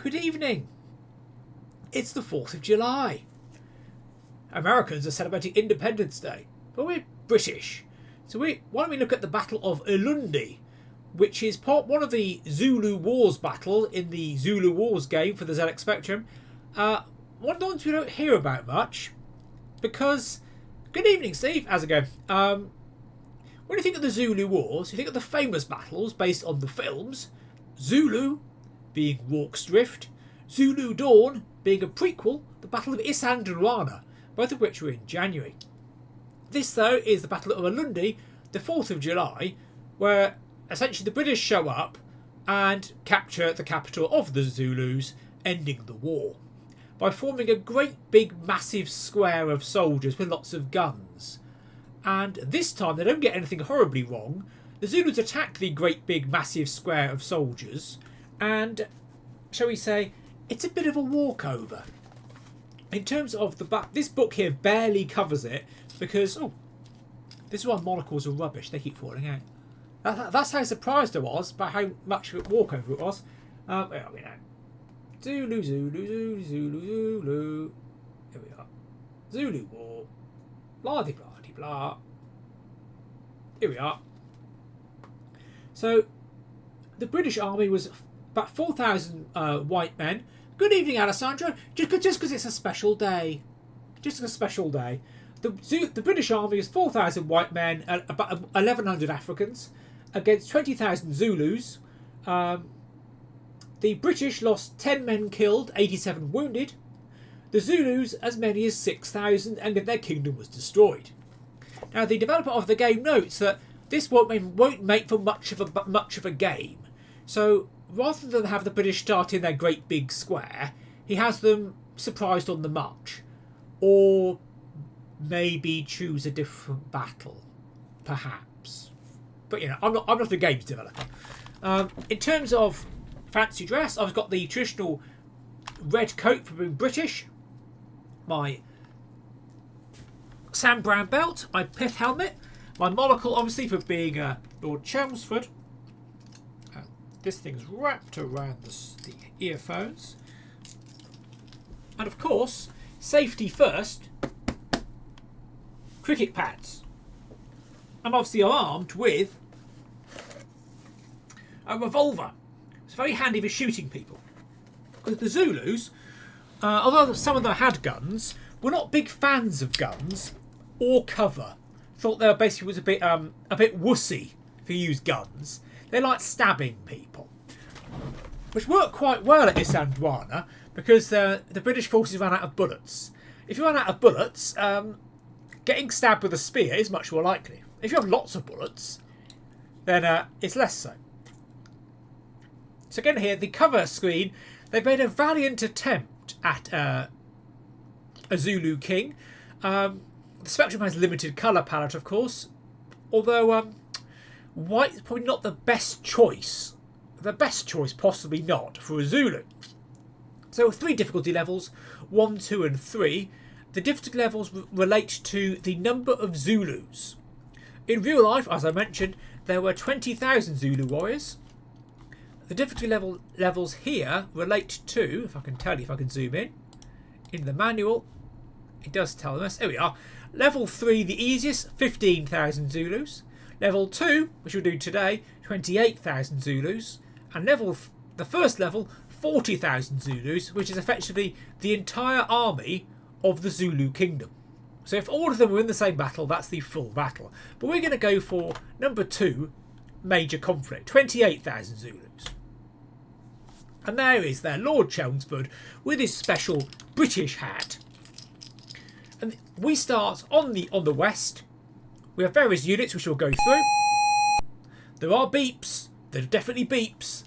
Good evening. It's the 4th of July. Americans are celebrating Independence Day, but we're British. So why don't we look at the Battle of Ulundi, which is one of the Zulu Wars battle in the Zulu Wars game for the ZX Spectrum. One of the ones we don't hear about much, because... Good evening, Steve. How's it going? When you think of the Zulu Wars, you think of the famous battles based on the films. Zulu being Rorke's Drift, Zulu Dawn being a prequel, the Battle of Isandlwana, both of which were in January. This, though, is the Battle of Ulundi, the 4th of July, where essentially the British show up and capture the capital of the Zulus, ending the war, by forming a great big massive square of soldiers with lots of guns. And this time they don't get anything horribly wrong. The Zulus attack the great big massive square of soldiers, and, shall we say, it's a bit of a walkover. In terms of this book here barely covers it, because, this is why monocles are rubbish, they keep falling out. That's how surprised I was by how much of a walkover it was. Where are we now? Zulu, Zulu, Zulu, Zulu, Zulu. Here we are. Zulu War. Blah, de blah, de blah. Here we are. So, the British Army was about 4,000 white men. Good evening, Alessandro. Just because it's a special day. Just a special day. The British Army is 4,000 white men and about 1,100 Africans against 20,000 Zulus. The British lost 10 men killed, 87 wounded. The Zulus as many as 6,000, and then their kingdom was destroyed. Now, the developer of the game notes that this won't make for much of a game. So, rather than have the British start in their great big square, he has them surprised on the march, or maybe choose a different battle, perhaps. But I'm not a games developer. In terms of fancy dress, I've got the traditional red coat for being British, my Sam Brown belt, my pith helmet, my monocle obviously for being Lord Chelmsford. This thing's wrapped around the earphones, and of course, safety first, cricket pads. I'm obviously armed with a revolver. It's very handy for shooting people. Because the Zulus, although some of them had guns, were not big fans of guns or cover. Thought they basically was a bit wussy if you use guns. They liked stabbing people, which worked quite well at Isandlwana because the British forces ran out of bullets. If you run out of bullets, getting stabbed with a spear is much more likely. If you have lots of bullets, then it's less so. So again here, the cover screen, they've made a valiant attempt at a Zulu king. The Spectrum has limited colour palette, of course, although white is probably not the best choice. The best choice, possibly not, for a Zulu. So 3 difficulty levels, 1, 2 and 3. The difficulty levels relate to the number of Zulus. In real life, as I mentioned, there were 20,000 Zulu warriors. The difficulty levels here relate to, if I can tell you, if I can zoom in the manual, it does tell us. Here we are. Level 3, the easiest, 15,000 Zulus. Level 2, which we'll do today, 28,000 Zulus. And the first level, 40,000 Zulus, which is effectively the entire army of the Zulu kingdom. So if all of them were in the same battle, that's the full battle. But we're going to go for number 2, major conflict, 28,000 Zulus. And there is their Lord Chelmsford with his special British hat. And we start on the west. We have various units which we'll go through. There are beeps. There are definitely beeps.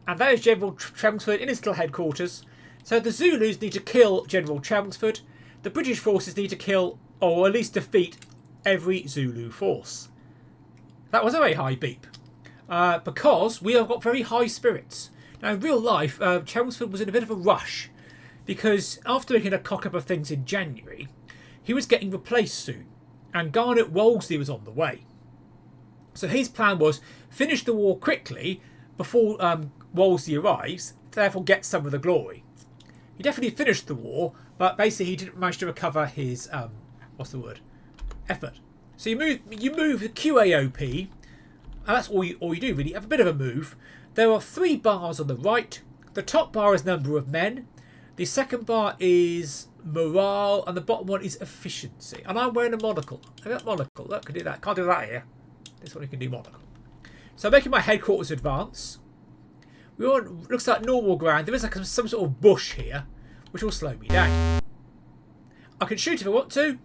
And there's General Chelmsford in his little headquarters. So the Zulus need to kill General Chelmsford. The British forces need to kill, or at least defeat, every Zulu force. That was a very high beep. Because we have got very high spirits. Now, in real life, Chelmsford was in a bit of a rush. Because after making a cock-up of things in January, he was getting replaced soon. And Garnet Wolseley was on the way. So his plan was finish the war quickly before Wolseley arrives, therefore get some of the glory. He definitely finished the war, but basically he didn't manage to recover his what's the word? Effort. So you move the QAOP, and that's all you do really. You have a bit of a move. There are 3 bars on the right. The top bar is number of men. The second bar is morale, and the bottom one is efficiency. And I'm wearing a monocle. I got monocle. Look, I can do that. Can't do that here. This one you can do monocle. So I'm making my headquarters advance. We're on, looks like normal ground. There is like some sort of bush here, which will slow me down. I can shoot if I want to,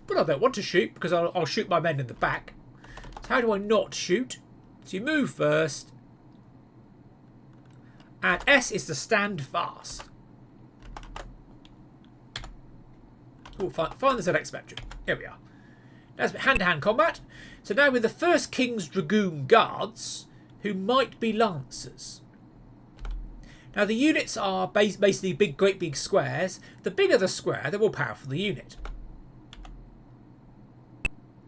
but I don't want to shoot because I'll shoot my men in the back. So how do I not shoot? So you move first. And S is to stand fast. Oh, find the ZX spectrum. Here we are. That's hand-to-hand combat. So now with the 1st King's Dragoon Guards, who might be Lancers. Now the units are basically great big squares. The bigger the square, the more powerful the unit.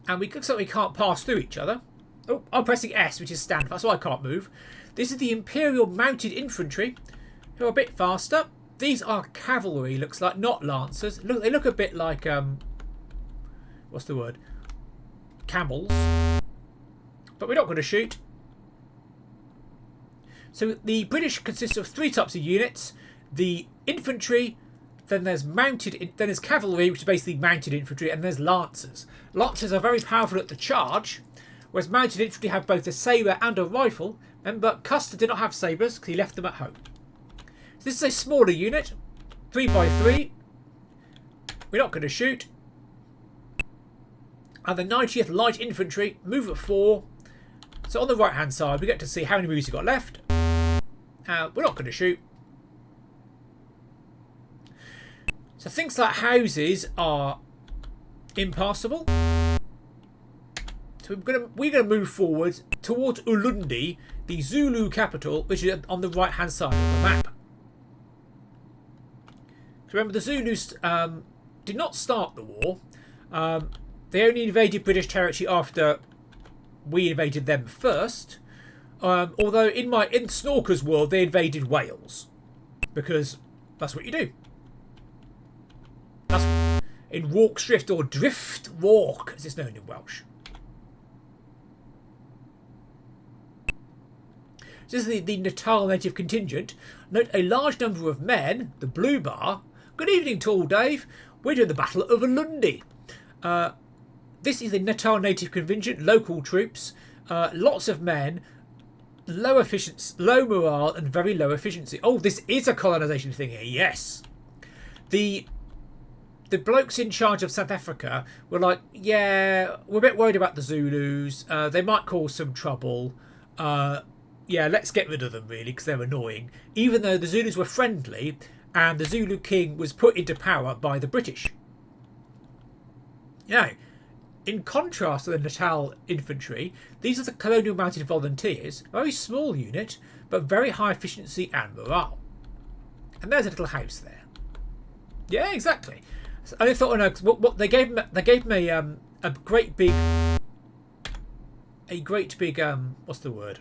And we can't pass through each other. Oh, I'm pressing S, which is stand fast, so I can't move. This is the Imperial Mounted Infantry, who are a bit faster. These are cavalry, looks like, not Lancers. Look, they look a bit like what's the word? Camels. But we're not going to shoot. So the British consists of 3 types of units: the infantry, then there's cavalry, which is basically mounted infantry, and there's lancers. Lancers are very powerful at the charge, whereas mounted infantry have both a sabre and a rifle. Remember, Custer did not have sabres because he left them at home. So this is a smaller unit, 3x3. We're not going to shoot. And the 90th Light Infantry move at 4. So on the right hand side, we get to see how many moves you've got left. We're not going to shoot. So things like houses are impassable. So we're going to move forward towards Ulundi, the Zulu capital, which is on the right hand side of the map. So remember, the Zulus did not start the war. They only invaded British territory after we invaded them first. Although in Snorkers' world, they invaded Wales, because that's what you do. That's in walk, drift, or drift walk, as it's known in Welsh. So this is the Natal native contingent. Note a large number of men, the blue bar. Good evening, Tall Dave. We're doing the Battle of Ulundi. This is the Natal native contingent, local troops. Lots of men, low efficiency, low morale, and very low efficiency. Oh, this is a colonisation thing here. Yes, the blokes in charge of South Africa were like, yeah, we're a bit worried about the Zulus. They might cause some trouble. Yeah, let's get rid of them really because they're annoying. Even though the Zulus were friendly, and the Zulu king was put into power by the British. Now, in contrast to the Natal infantry, these are the Colonial Mounted Volunteers, a very small unit, but very high efficiency and morale. And there's a little house there. Yeah, exactly. So I thought, oh no, what they gave him a great big what's the word?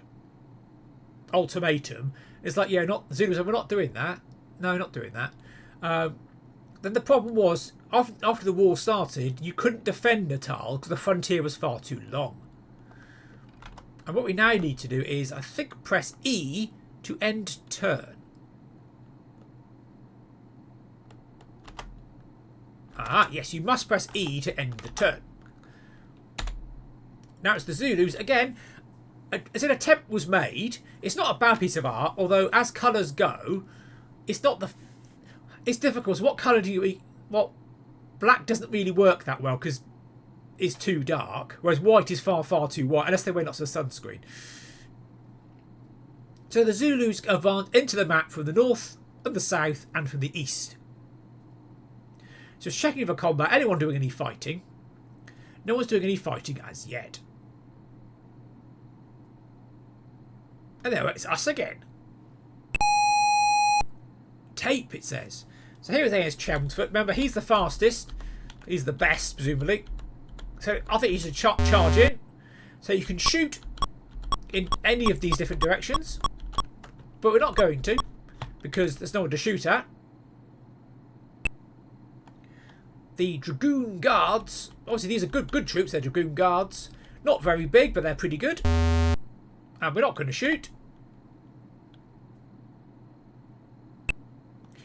Ultimatum. It's like, yeah, not Zulus, we're not doing that. No, not doing that. Then the problem was, after the war started, you couldn't defend Natal because the frontier was far too long. And what we now need to do is, I think, press E to end turn. Ah, yes, you must press E to end the turn. Now it's the Zulus. Again, as an attempt was made. It's not a bad piece of art, although as colours go, it's not the... It's difficult. So what colour do you eat? Well, black doesn't really work that well because it's too dark, whereas white is far, far too white, unless they wear lots of sunscreen. So the Zulus advance into the map from the north and the south and from the east. So checking for combat. Anyone doing any fighting? No one's doing any fighting as yet. And there it's us again. Tape, it says. So here is Chelmsford. Remember, he's the fastest. He's the best, presumably. So I think he should charge in. So you can shoot in any of these different directions. But we're not going to. because there's no one to shoot at. The Dragoon Guards, obviously these are good troops, they're Dragoon Guards. Not very big, but they're pretty good. And we're not going to shoot.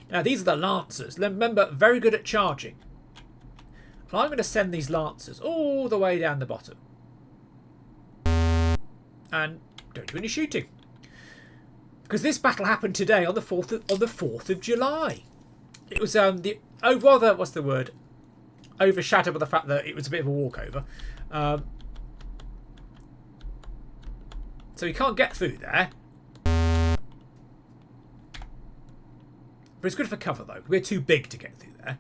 Now these are the Lancers. Remember, very good at charging. And I'm going to send these Lancers all the way down the bottom. And don't do any shooting. Because this battle happened today on the 4th of July. It was what's the word? Overshadowed by the fact that it was a bit of a walkover. So you can't get through there. But it's good for cover though. We're too big to get through there.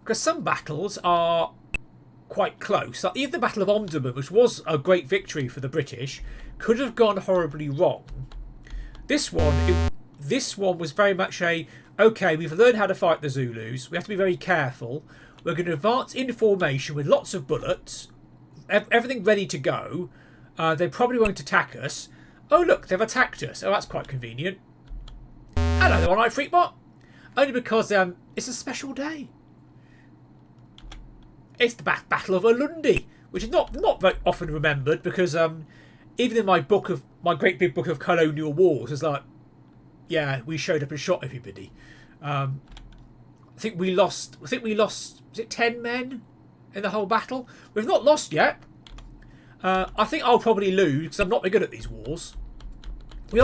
Because some battles are quite close. Like even the Battle of Omdurman, which was a great victory for the British, could have gone horribly wrong. This one was very much okay, we've learned how to fight the Zulus. We have to be very careful. We're going to advance in formation with lots of bullets. Everything ready to go. They probably won't attack us. Oh, look, they've attacked us. Oh, that's quite convenient. Hello there, alright, Freakbot. Only because it's a special day. It's the Battle of Ulundi, which is not very often remembered because even in my great big book of colonial wars, it's like, yeah, we showed up and shot everybody. I think we lost. Was it 10 men in the whole battle? We've not lost yet. I think I'll probably lose because I'm not very good at these wars. We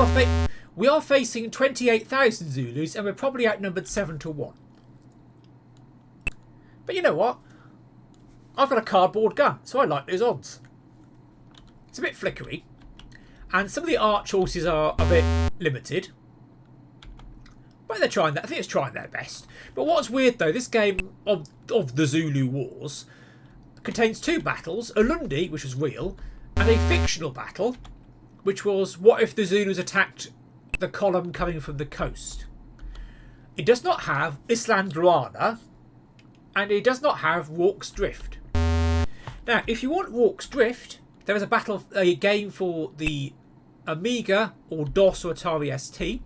are facing 28,000 Zulus and we're probably outnumbered 7-1. But you know what? I've got a cardboard gun, so I like those odds. It's a bit flickery, and some of the arch horses are a bit limited. But they're trying that. I think it's trying their best. But what's weird though, this game of the Zulu Wars contains two battles: Ulundi, which was real, and a fictional battle, which was what if the Zulus attacked the column coming from the coast. It does not have Islandluana, and it does not have Rorke's Drift. Now, if you want Rorke's Drift, there is a game for the Amiga or DOS or Atari ST,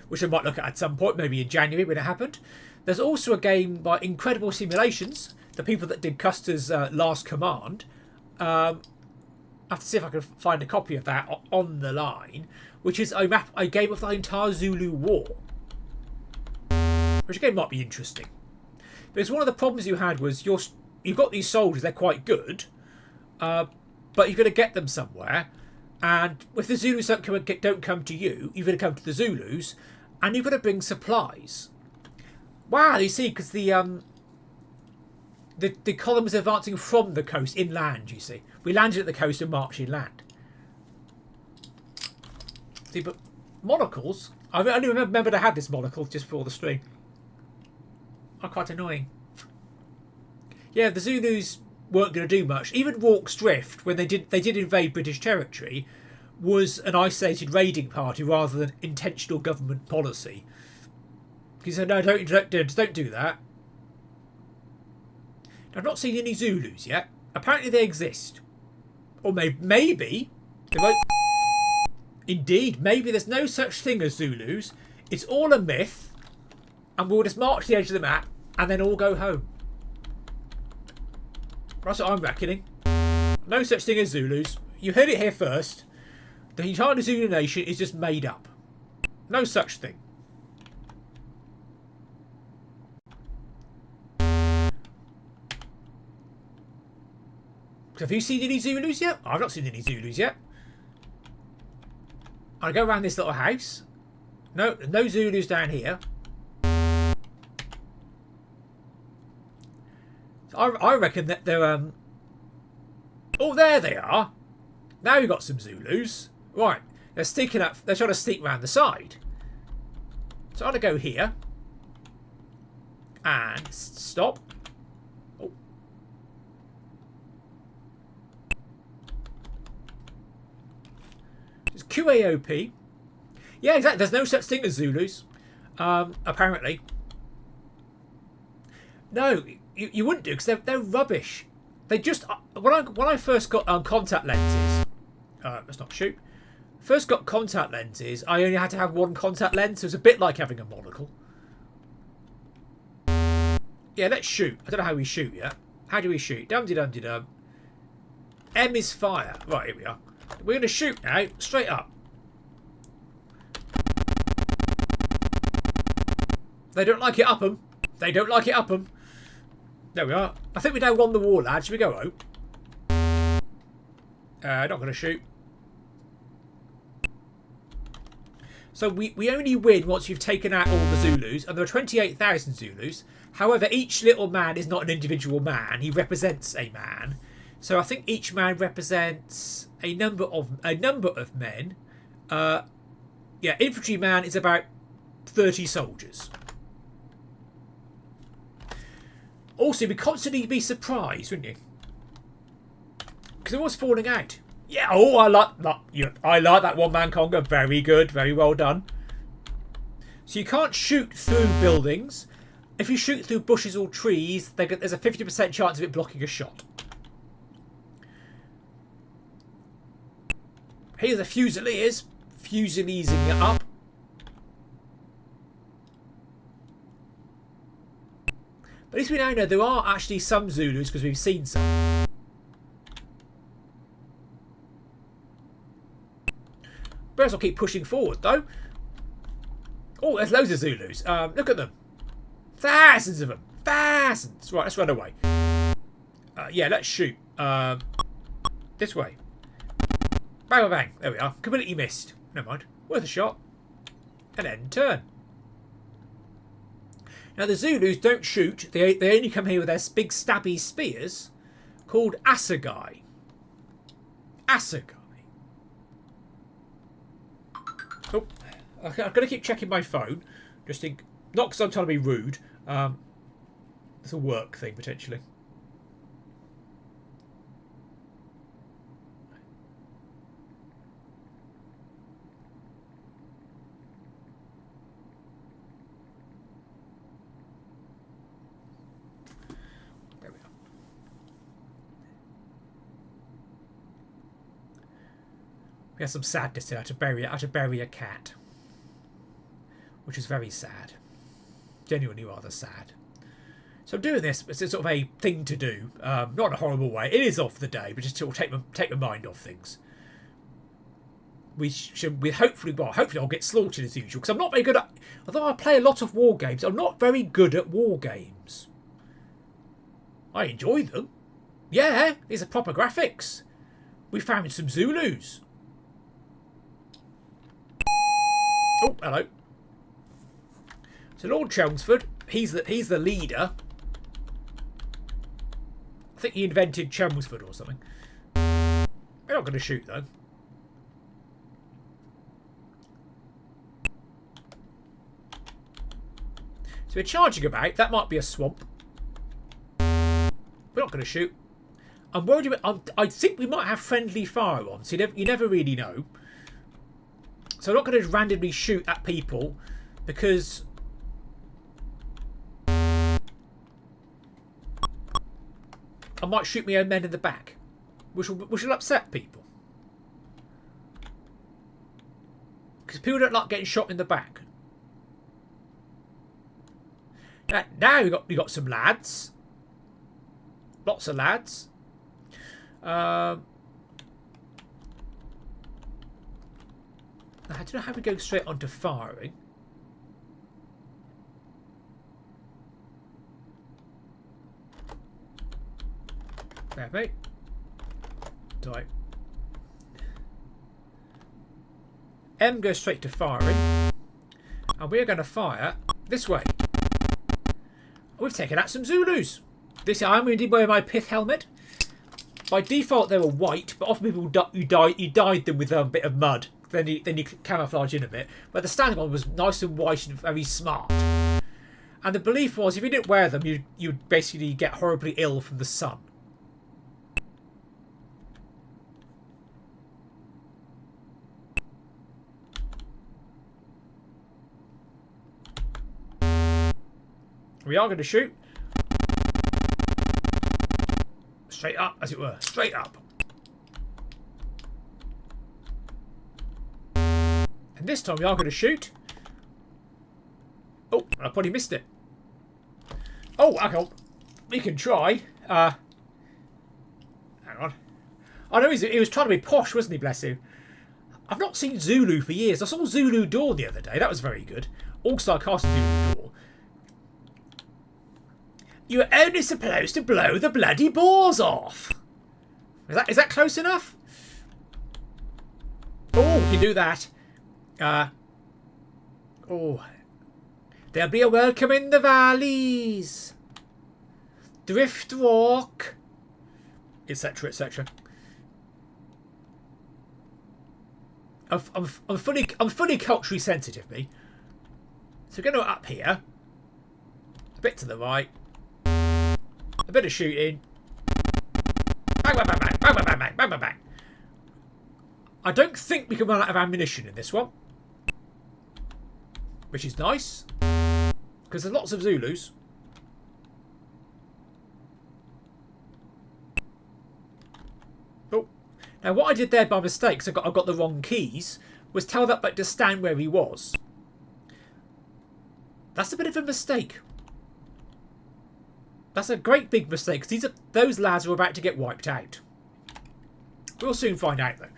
which I might look at some point, maybe in January when it happened. There's also a game by Incredible Simulations, the people that did Custer's Last Command. I have to see if I can find a copy of that on the line, which is a game of the entire Zulu War, which again might be interesting. Because one of the problems you had was you've got these soldiers, they're quite good, but you've got to get them somewhere. And if the Zulus don't come to you, you've got to come to the Zulus, and you've got to bring supplies. Wow, you see, because the column was advancing from the coast inland, you see. We landed at the coast and marched inland. See, but monocles, I only remember to have this monocle just before the stream. Are quite annoying. Yeah, the Zulus weren't going to do much. Even Rorke's Drift, when they did invade British territory, was an isolated raiding party rather than intentional government policy. He said, no, don't do that. I've not seen any Zulus yet. Apparently they exist. Or maybe they won't. Indeed, maybe there's no such thing as Zulus. It's all a myth. And we'll just march to the edge of the map and then all go home. That's what I'm reckoning. No such thing as Zulus. You heard it here first. The entire Zulu nation is just made up. No such thing. Have you seen any Zulus yet? I've not seen any Zulus yet. I go around this little house. No Zulus down here. I reckon that they're oh, there they are. Now you've got some Zulus. Right, they're sneaking up. They're trying to sneak round the side. So I'm gonna go here and stop. Oh. It's QAOP. Yeah, exactly. There's no such thing as Zulus. Apparently. No, you wouldn't do because they're rubbish. They just when I first got contact lenses. Let's not shoot. First got contact lenses. I only had to have one contact lens. So it was a bit like having a monocle. Yeah, let's shoot. I don't know how we shoot yet. How do we shoot? Dum-de-dum-de-dum. M is fire. Right, here we are. We're going to shoot now. Straight up. They don't like it up 'em. They don't like it up 'em. There we are. I think we now won the war, lad. Should we go home? Not going to shoot. So we only win once you've taken out all the Zulus, and there are 28,000 Zulus. However, each little man is not an individual man. He represents a man. So I think each man represents a number of men. Yeah, infantryman is about 30 soldiers. Also, you'd constantly be surprised, wouldn't you? Because it was falling out. Yeah, oh, I like that one-man conga. Very good, very well done. So you can't shoot through buildings. If you shoot through bushes or trees, there's a 50% chance of it blocking a shot. Here's the Fusiliers. Fusilizing it up. But at least we now know there are actually some Zulus because we've seen some. But I'll keep pushing forward though. Oh, there's loads of Zulus. Look at them. Thousands of them. Thousands. Right, let's run away. Yeah, let's shoot. This way. Bang, bang, bang. There we are. Completely missed. Never mind. Worth a shot. And then turn. Now the Zulus don't shoot. They only come here with their big stabby spears called assegai. Assegai. Oh, I've got to keep checking my phone. Just think, not because I'm trying to be rude. It's a work thing potentially. There we are. We have some sadness here. I had to bury a cat, which is very sad. Genuinely rather sad. So I'm doing this. It's sort of a thing to do, not in a horrible way. It is off the day, but just to take my mind off things. We hopefully I'll get slaughtered as usual because I'm not very good at. Although I play a lot of war games, I'm not very good at war games. I enjoy them. Yeah, these are proper graphics. We found some Zulus. Oh, hello. So Lord Chelmsford, he's the leader. I think he invented Chelmsford or something. We're not going to shoot though. So we're charging about. That might be a swamp. We're not going to shoot. I'm worried about. I think we might have friendly fire on. So you never really know. So I'm not going to randomly shoot at people because I might shoot my own men in the back, which will upset people. Because people don't like getting shot in the back. Now we got some lads. Lots of lads. I don't know how we go straight onto firing. There, mate. Right. M goes straight to firing. And we're going to fire this way. We've taken out some Zulus. I'm going to wear my pith helmet. By default, they were white, but often people you dyed them with a bit of mud. Then you camouflage in a bit. But the standard one was nice and white and very smart. And the belief was if you didn't wear them, you'd basically get horribly ill from the sun. We are going to shoot. Straight up, as it were. Straight up. And this time we are going to shoot. Oh, I probably missed it. Oh, hang on. We can try. Hang on. I know he was trying to be posh, wasn't he, bless him? I've not seen Zulu for years. I saw Zulu Dawn the other day. That was very good. All-Star cast Zulu Dawn. You're only supposed to blow the bloody balls off. Is that close enough? Oh, you can do that. Oh. There'll be a welcome in the valleys. Drift walk. Etc, etc. I'm fully culturally sensitive, me. So we're going to go up here. A bit to the right. A bit of shooting. Bang, bang, bang, bang, bang, bang, bang, bang, bang, bang. I don't think we can run out of ammunition in this one. Which is nice. Because there's lots of Zulus. Oh. Now what I did there by mistake, because I got the wrong keys, was tell that bike to stand where he was. That's a bit of a mistake. That's a great big mistake, because those lads are about to get wiped out. We'll soon find out, though.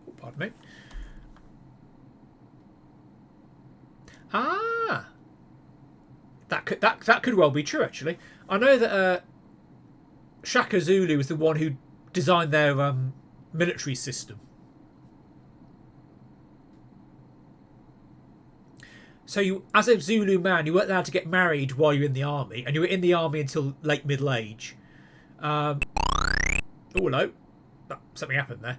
Oh, pardon me. Ah, that could well be true. Actually, I know that Shaka Zulu was the one who designed their military system. So you, as a Zulu man, you weren't allowed to get married while you're in the army, and you were in the army until late middle age. Oh, hello. Something happened there.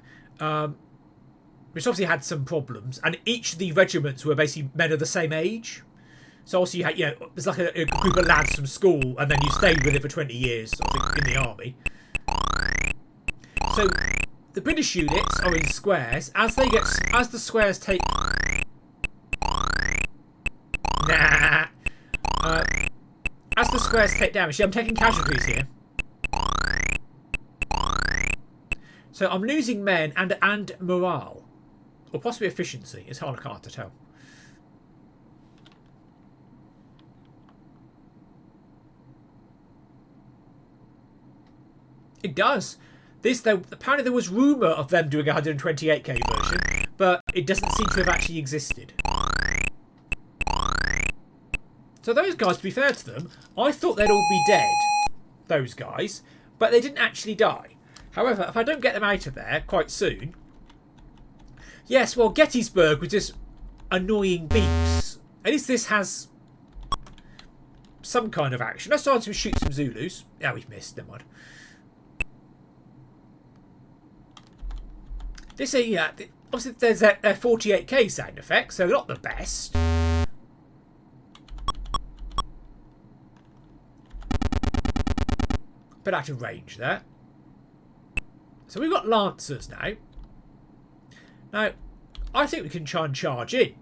Which obviously had some problems, and each of the regiments were basically men of the same age. So also you had, there's like a group of lads from school, and then you stayed with it for 20 years sort of in the army. So the British units are in squares. As the squares take, as the squares take damage. See, I'm taking casualties here. So I'm losing men and morale. Or possibly efficiency. It's hard to tell. It does. Apparently there was rumour of them doing a 128k version, but it doesn't seem to have actually existed. So those guys, to be fair to them, I thought they'd all be dead. Those guys. But they didn't actually die. However, if I don't get them out of there quite soon... Yes, well, Gettysburg was just annoying beeps. At least this has some kind of action. Let's start to shoot some Zulus. Yeah, we've missed. Never mind. This obviously there's their 48k sound effects, so they're not the best. Bit out of range there. So we've got Lancers now. Now, I think we can try and charge in.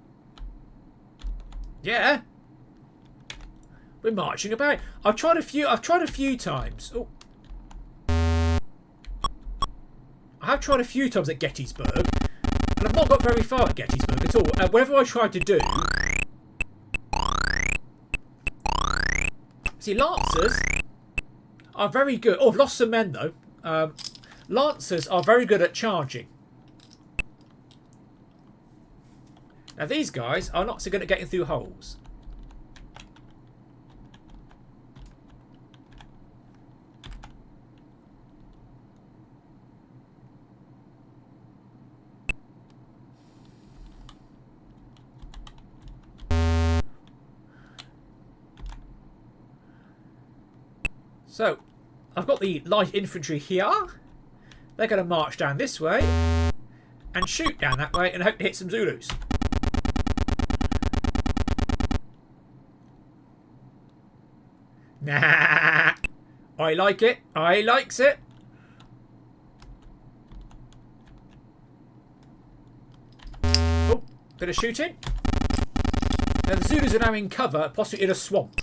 Yeah. We're marching about. I've tried a few times. Oh. I have tried a few times at Gettysburg, and I've not got very far at Gettysburg at all. Whatever I tried to do... See, Lancers are very good. Oh, I've lost some men, though. Lancers are very good at charging. Now these guys are not so good at getting through holes. So, I've got the light infantry here. They're going to march down this way. and shoot down that way and hope to hit some Zulus. Nah. I like it. I likes it. Oh, bit of shooting. Now the Zulus are now in cover, possibly in a swamp.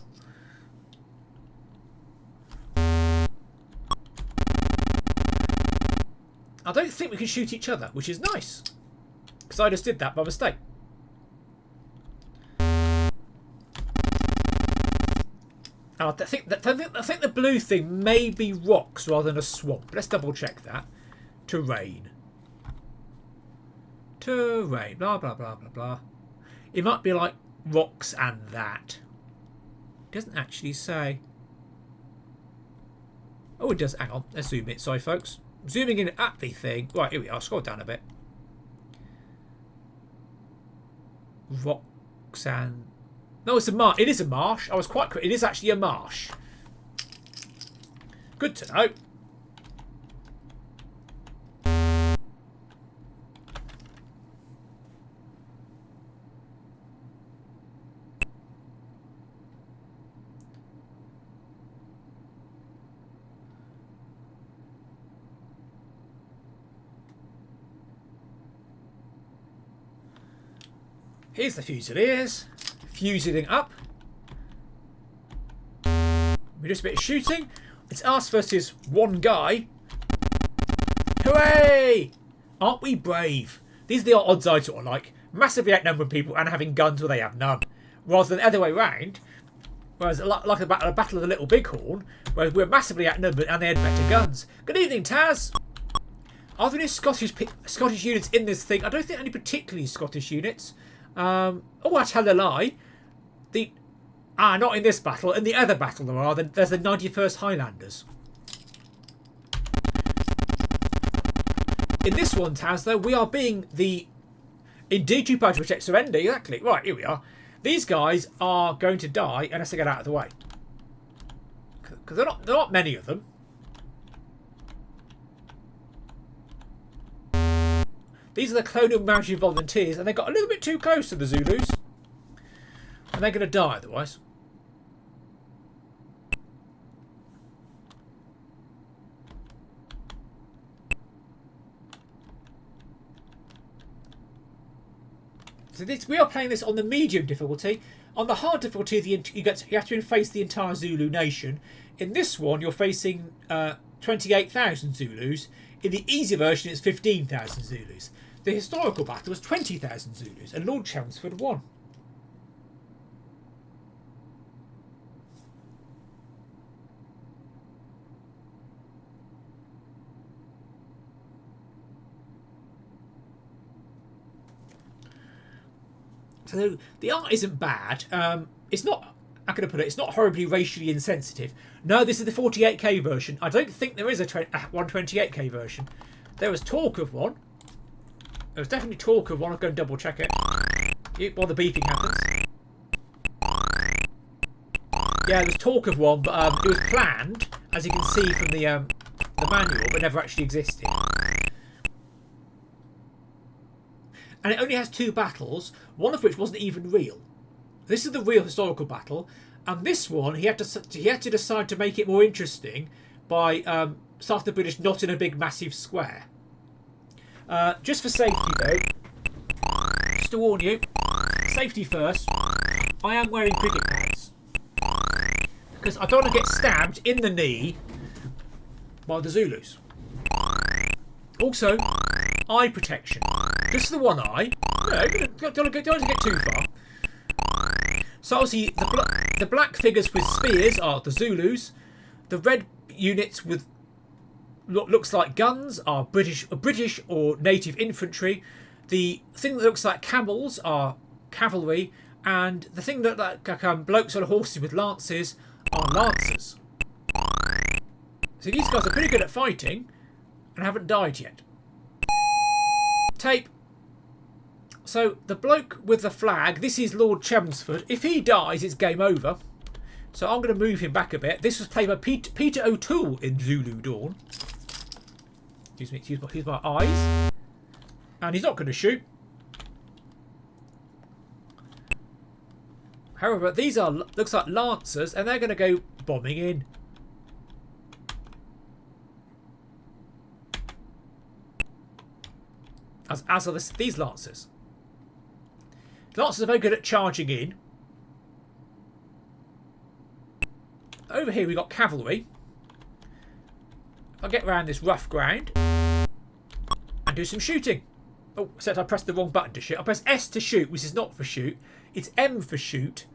I don't think we can shoot each other, which is nice. Because I just did that by mistake. I think the blue thing may be rocks rather than a swamp. Let's double check that. Terrain. Terrain. Blah, blah, blah, blah, blah. It might be like rocks and that. It doesn't actually say. Oh, it does. Hang on. Let's zoom in. Sorry, folks. Zooming in at the thing. Right, here we are. Scroll down a bit. Rocks and... No, it's a marsh. It is a marsh. I was quite quick. It is actually a marsh. Good to know. Here's the Fusiliers. Fusing up. We just a bit of shooting. It's us versus one guy. Hooray! Aren't we brave? These are the odds I sort of like. Massively outnumbering people and having guns where they have none. Rather than the other way round. Whereas like a battle of the Little Bighorn, where we're massively outnumbered and they had better guns. Good evening, Taz. Are there any Scottish units in this thing? I don't think any particularly Scottish units. Oh, I tell a lie. Not in this battle. In the other battle there are. There's the 91st Highlanders. In this one, Taz, though, we are being the... Indeed, you pledge protect surrender. Exactly. Right, here we are. These guys are going to die unless they get out of the way. Because there are not many of them. These are the colonial mounted volunteers, and they got a little bit too close to the Zulus. And they're going to die otherwise. So we are playing this on the medium difficulty. On the hard difficulty, you have to face the entire Zulu nation. In this one, you're facing 28,000 Zulus. In the easy version, it's 15,000 Zulus. The historical battle was 20,000 Zulus, and Lord Chelmsford won. So the art isn't bad. It's not, how can I put it, it's not horribly racially insensitive. No, this is the 48k version. I don't think there is a 128k version. There was talk of one. There was definitely talk of one. I'll go and double check it. While the beeping happens. Yeah, there was talk of one, but it was planned, as you can see from the manual, but never actually existed. And it only has 2 battles, one of which wasn't even real. This is the real historical battle, and this one he had to decide to make it more interesting by starting the British not in a big massive square. Just for safety though, just to warn you, safety first, I am wearing cricket pads. Because I don't want to get stabbed in the knee by the Zulus. Also, eye protection. Just the one eye. No, don't want to get too far. So obviously the black figures with spears are the Zulus. The red units with looks like guns are British or native infantry. The thing that looks like camels are cavalry, and the thing that like blokes on horses with lances are lancers. So these guys are pretty good at fighting and haven't died yet. Tape. So the bloke with the flag, this is Lord Chelmsford. If he dies, it's game over. So I'm going to move him back a bit. This was played by Peter O'Toole in Zulu Dawn. Excuse me, excuse my eyes. And he's not going to shoot. However, these are looks like Lancers, and they're going to go bombing in. As are these Lancers. Lancers are very good at charging in. Over here we've got cavalry. I'll get around this rough ground and do some shooting. Oh, except I pressed the wrong button to shoot. I pressed S to shoot, which is not for shoot. It's M for shoot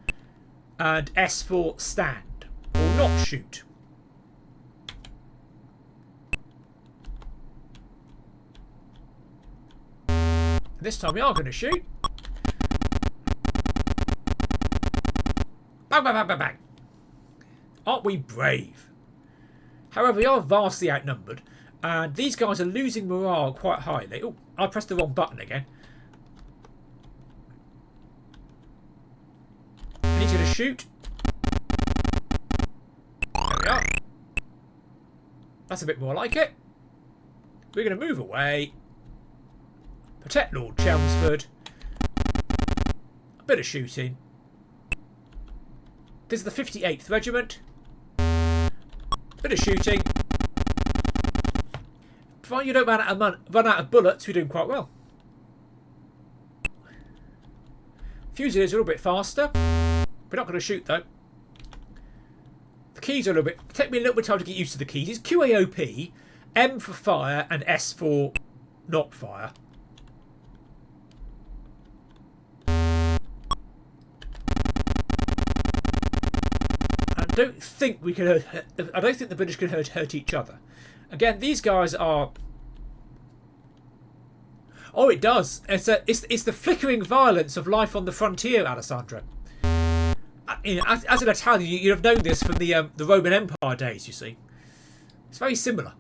and S for stand or not shoot. And this time we are going to shoot. Bang, bang, bang, bang, bang. Aren't we brave? However, we are vastly outnumbered, and these guys are losing morale quite highly. Oh, I pressed the wrong button again. And he's going to shoot. There we are. That's a bit more like it. We're going to move away. Protect Lord Chelmsford. A bit of shooting. This is the 58th Regiment. Bit of shooting. Provided you don't run out of bullets, we're doing quite well. Fusiliers are a little bit faster. We're not going to shoot though. The keys are a little bit... Take me a little bit of time to get used to the keys. It's QAOP, M for fire, and S for not fire. I don't think we can hurt. I don't think the British can hurt each other. Again, these guys are. Oh, it does. It's the flickering violence of life on the frontier, Alessandro. As an Italian, you'd have known this from the Roman Empire days. You see, it's very similar.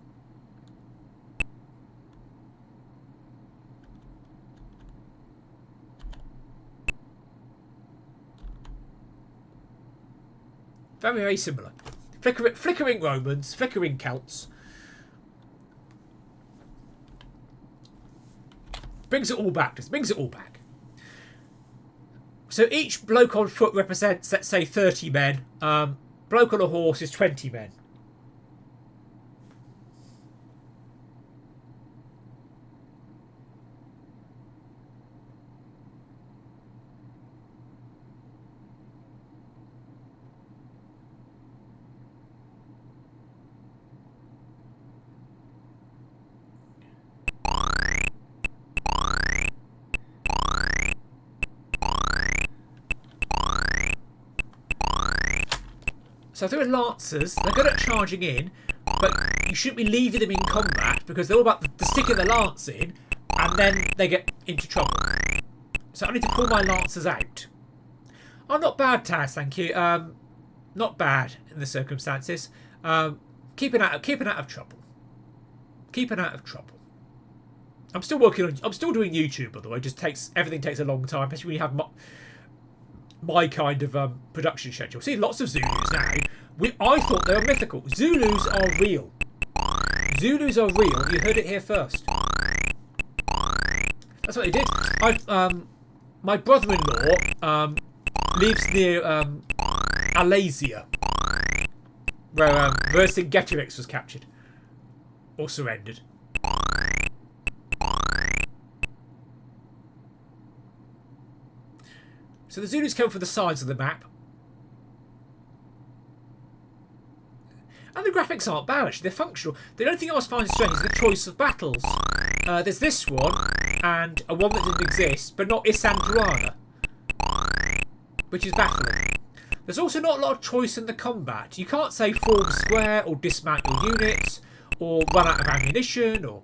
Very, very similar. Flickering Romans, flickering Celts. Brings it all back. Just brings it all back. So each bloke on foot represents, let's say, 30 men. Bloke on a horse is 20 men. So if they're Lancers, they're good at charging in, but you shouldn't be leaving them in combat because they're all about the sticking the lance in, and then they get into trouble. So I need to pull my Lancers out. Oh, not bad, Taz, thank you. Not bad in the circumstances. Keeping out of trouble. Keeping out of trouble. I'm still working on. I'm still doing YouTube, by the way. Everything takes a long time, especially when you have my kind of production schedule. See, lots of Zulus now. I thought they were mythical. Zulus are real. Zulus are real. You heard it here first. That's what they did. My brother-in-law lives near Alasia, where Vercingetorix was captured or surrendered. So the Zulus come from the sides of the map. And the graphics aren't bad, actually. They're functional. The only thing I was finding strange is the choice of battles. There's this one, and a one that didn't exist, but not Isandrana, which is baffling. There's also not a lot of choice in the combat. You can't say form square, or dismantle units, or run out of ammunition, or...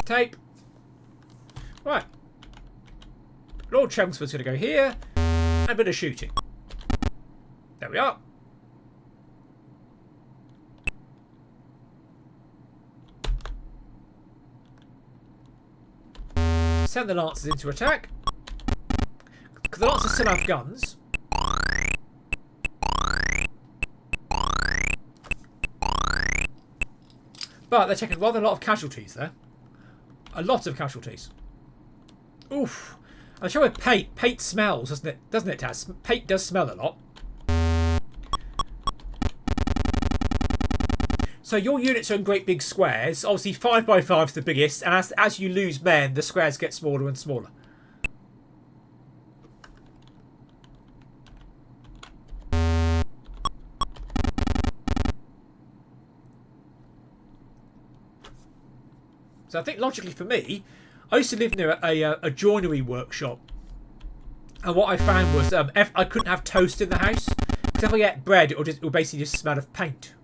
Tape. Right. Lord Chelmsford's going to go here, and a bit of shooting. There we are. Send the Lancers into attack. Because the Lancers still have guns. But they're taking rather a lot of casualties there. A lot of casualties. Oof. I'm sure with paint. Paint smells, doesn't it? Doesn't it, Taz? Paint does smell a lot. So your units are in great big squares. Obviously 5x5 is the biggest, and as you lose men, the squares get smaller and smaller. So I think logically for me, I used to live near a joinery workshop, and what I found was I couldn't have toast in the house because if I get bread, it will basically just smell of paint.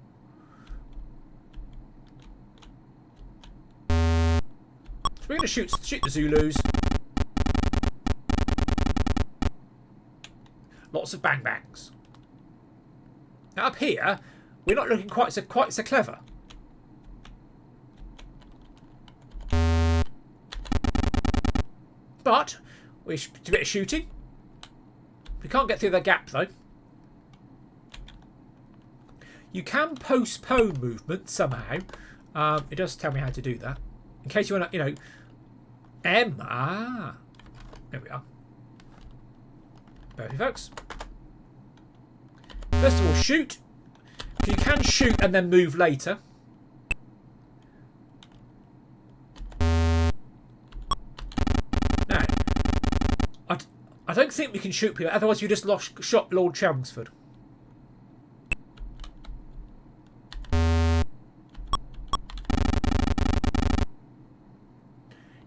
So we're going to shoot the Zulus. Lots of bang bangs. Now up here, we're not looking quite so clever. But we should do a bit of shooting. We can't get through the gap though. You can postpone movement somehow. It does tell me how to do that. In case you want to, there we are. Bear with me, folks. First of all, shoot. You can shoot and then move later. Now, I don't think we can shoot people, otherwise you just shot Lord Chelmsford.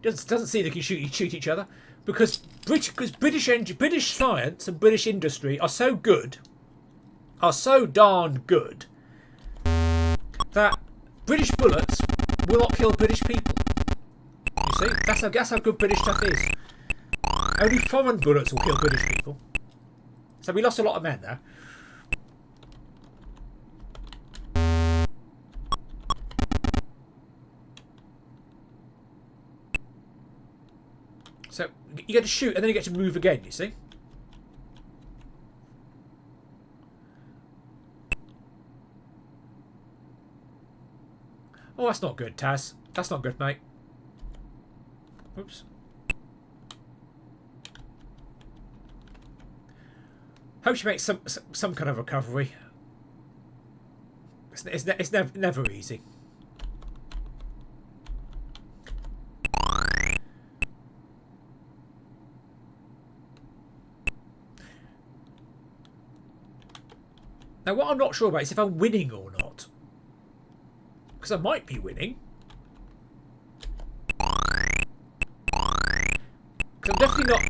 Doesn't seem they can shoot each other because British science and British industry are so good, are so darn good that British bullets will not kill British people. You see, that's how good British stuff is. Only foreign bullets will kill British people. So we lost a lot of men there. So you get to shoot and then you get to move again, you see? Oh, that's not good, Taz. That's not good, mate. Oops. Hope she makes some kind of recovery. It's never easy. Now, what I'm not sure about is if I'm winning or not. Because I might be winning. Because I'm definitely not...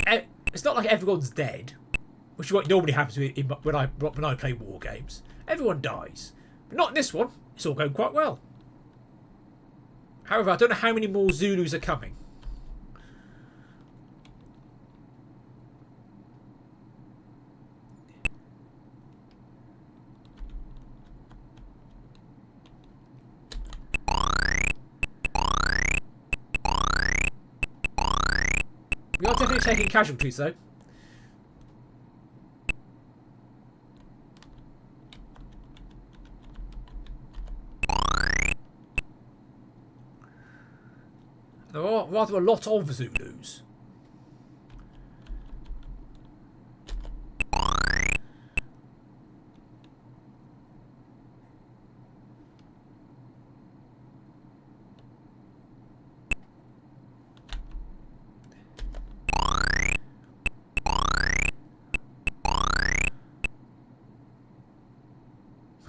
It's not like everyone's dead. Which is what normally happens when I play war games. Everyone dies. But not in this one. It's all going quite well. However, I don't know how many more Zulus are coming. We are definitely taking casualties, though. There are rather a lot of Zulus.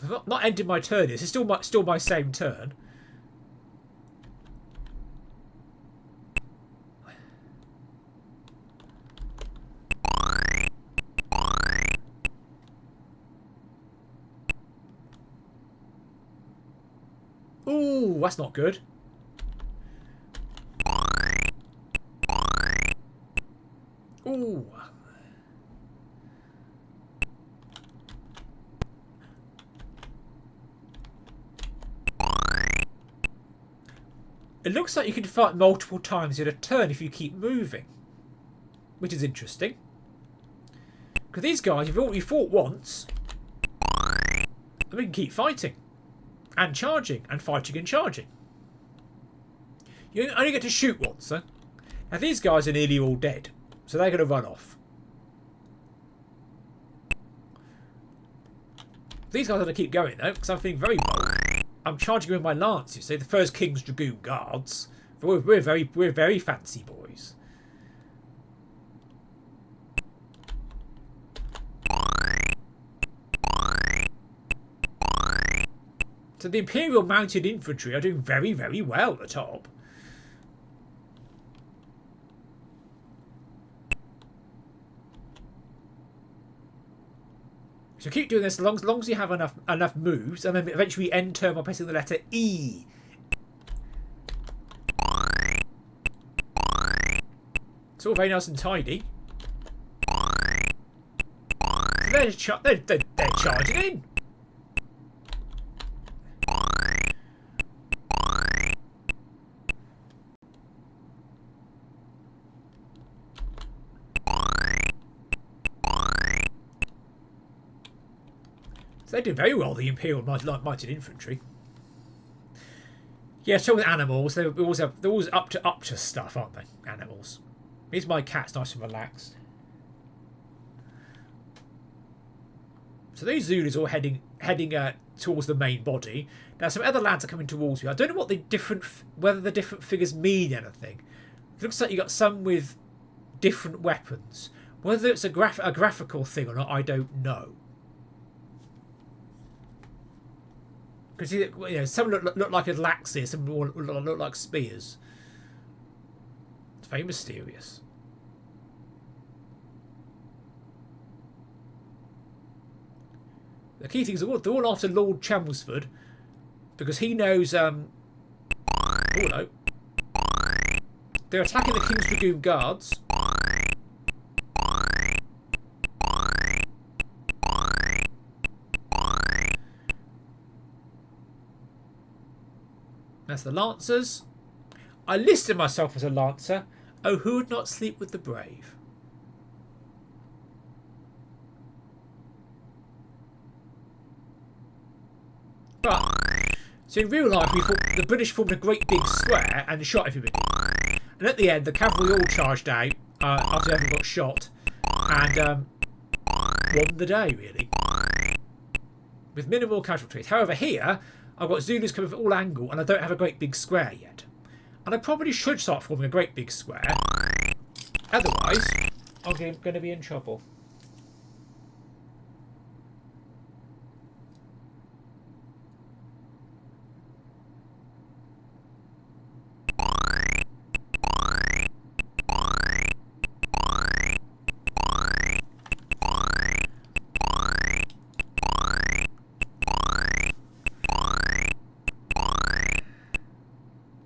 I've not ended my turn. This is still my same turn. Ooh, that's not good. Ooh. It looks like you can fight multiple times in a turn if you keep moving, which is interesting. Because these guys, you fought once, and we can keep fighting. And charging, and fighting and charging. You only get to shoot once, though. Now these guys are nearly all dead. So they're going to run off. These guys are going to keep going though, because I'm feeling very bold. I'm charging with my lance, you see, the first King's Dragoon Guards. We're very fancy boys. So the Imperial Mounted Infantry are doing very, very well at the top. So keep doing this as long as you have enough moves, and then eventually end turn by pressing the letter E. It's all very nice and tidy. They're charging in. So they do very well, the Imperial Mounted Infantry. Yeah, so with animals, they're always up to stuff, aren't they? Animals. Here's my cat's nice and relaxed. So these Zulus are all heading towards the main body. Now some other lads are coming towards me. I don't know what whether the different figures mean anything. It looks like you got some with different weapons. Whether it's a graphical thing or not, I don't know. Because some look like Atlaxia, some look like spears. It's very mysterious. The key thing is they're all after Lord Chelmsford because he knows. Oh no! They're attacking the King's Dragoon Guards. That's the Lancers. I listed myself as a Lancer. Oh, who would not sleep with the brave? But, so in real life, the British formed a great big square and shot everybody. And at the end, the cavalry all charged out after everyone got shot and won the day, really. With minimal casualties. However, here, I've got Zulus coming from all angles and I don't have a great big square yet. And I probably should start forming a great big square. Otherwise, I'm going to be in trouble.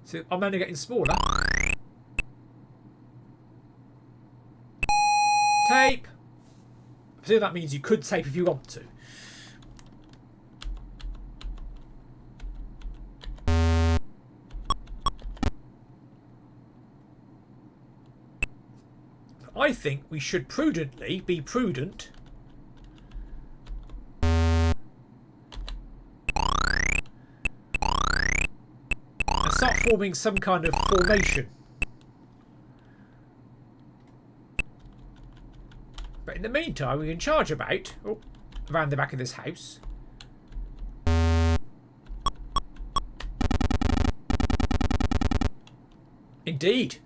So I'm only getting smaller. Tape. I presume that means you could tape if you want to. I think we should be prudent. Start forming some kind of formation. But in the meantime, we can charge about around the back of this house. Indeed,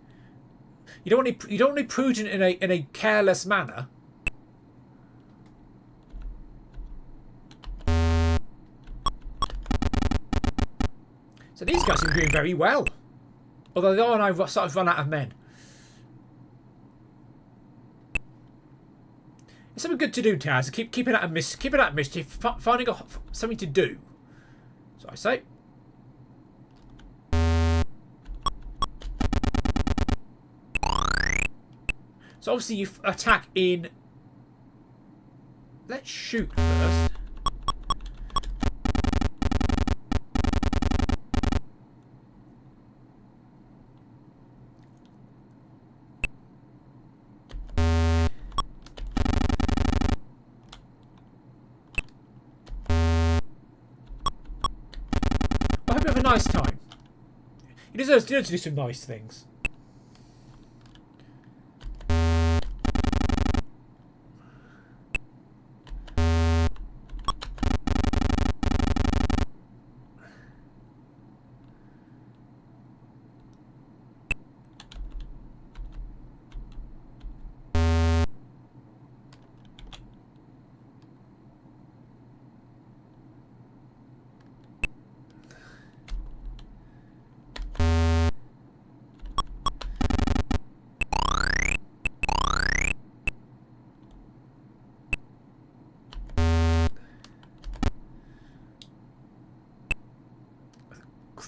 you don't want to be prudent in a careless manner. So these guys are doing very well. Although they are now sort of run out of men. It's something good to do, Taz. Keep it out of mischief, finding something to do. So I say. So obviously you attack in. Let's shoot first. Nice time. He deserves to do some nice things.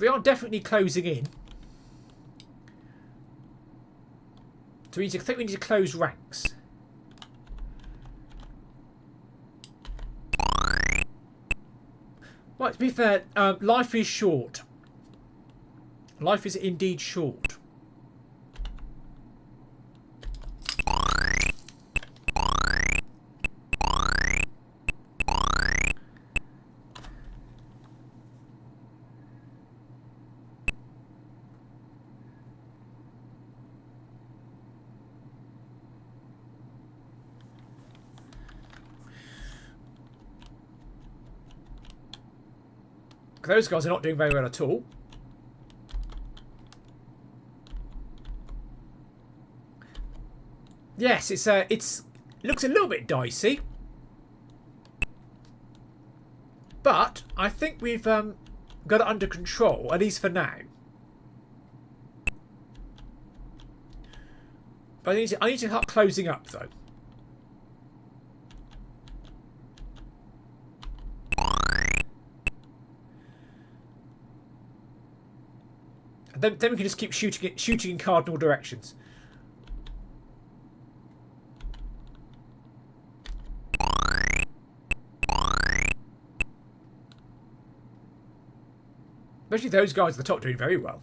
We are definitely closing in. So I think we need to close ranks. Right, to be fair, life is short. Life is indeed short. Those guys are not doing very well at all. Yes, it looks a little bit dicey, but I think we've got it under control, at least for now. But I need to start closing up though. Then we can just keep shooting in cardinal directions. Especially those guys at the top doing very well.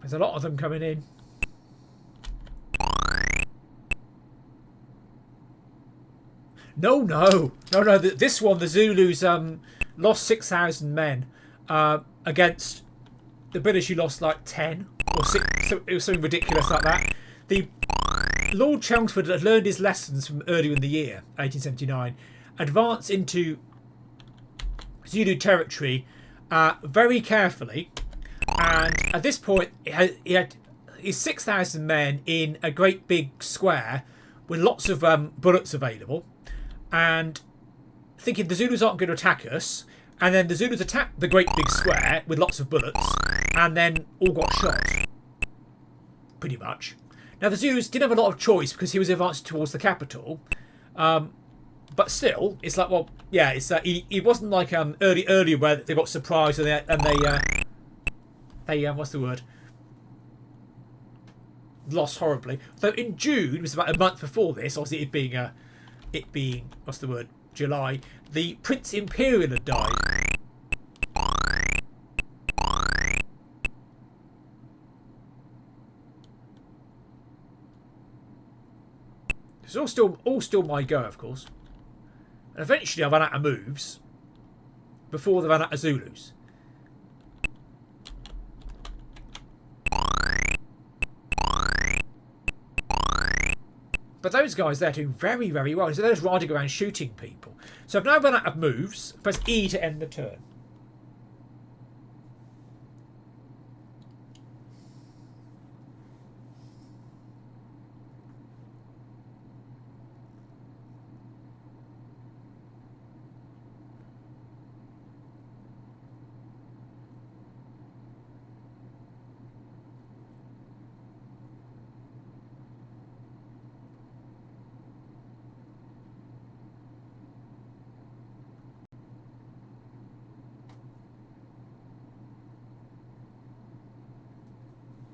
There's a lot of them coming in. No. This one, the Zulus lost 6,000 men against the British, who lost like 10 or 6. So it was something ridiculous like that. The Lord Chelmsford had learned his lessons from earlier in the year, 1879, advanced into Zulu territory very carefully. And at this point, he had his 6,000 men in a great big square with lots of bullets available, and thinking the Zulus aren't going to attack us. And then the Zulus attacked the great big square with lots of bullets, and then all got shot. Pretty much. Now the Zulus didn't have a lot of choice because he was advancing towards the capital, but still, it's like, well, yeah, it's it wasn't like earlier where they got surprised and they what's the word? Lost horribly. So in June, it was about a month before this, obviously it being what's the word? July, the Prince Imperial had died. It's all still my go, of course. And eventually I ran out of moves before they ran out of Zulus. But those guys, they're doing very, very well. So they're just riding around shooting people. So I've now run out of moves. Press E to end the turn.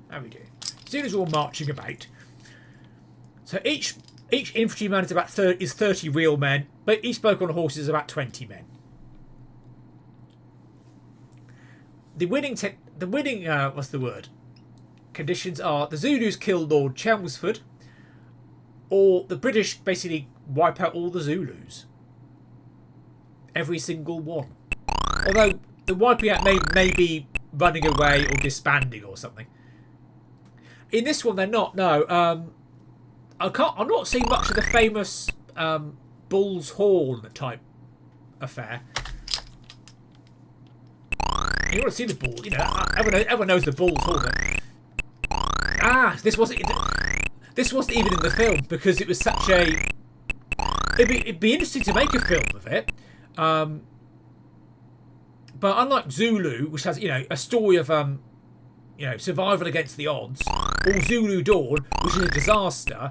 How are we doing? Zulus are all marching about. So each infantryman is 30 real men, but each bloke on a horse is about 20 men. The winning what's the word? Conditions are the Zulus kill Lord Chelmsford, or the British basically wipe out all the Zulus. Every single one. Although the wiping out may be running away or disbanding or something. In this one, they're not. No, I'm not seeing much of the famous Bull's Horn type affair. You want to see the ball? You know, everyone knows the ball tournament. Ah, this wasn't even in the film because it was such a. It'd be interesting to make a film of it, but unlike Zulu, which has a story of survival against the odds, or Zulu Dawn, which is a disaster,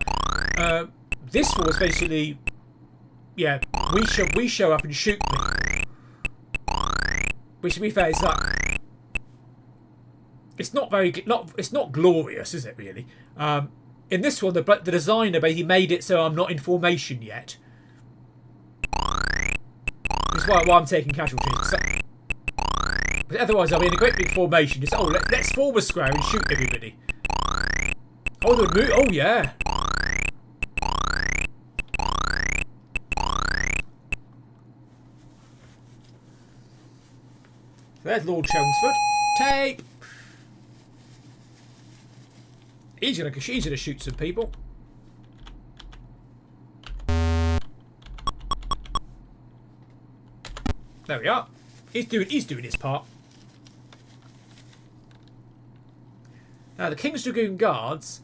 this was basically we show up and shoot people. Which, to be fair, is like it's not glorious, is it really? In this one, the designer basically made it so I'm not in formation yet. Which is why I'm taking casualties. So, but otherwise, I'll be in a great big formation. Just let's form a square and shoot everybody. Oh, they would move. Oh yeah. There's Lord Chelmsford. Tape. He's gonna shoot some people. There we are. He's doing his part. Now the King's Dragoon Guards,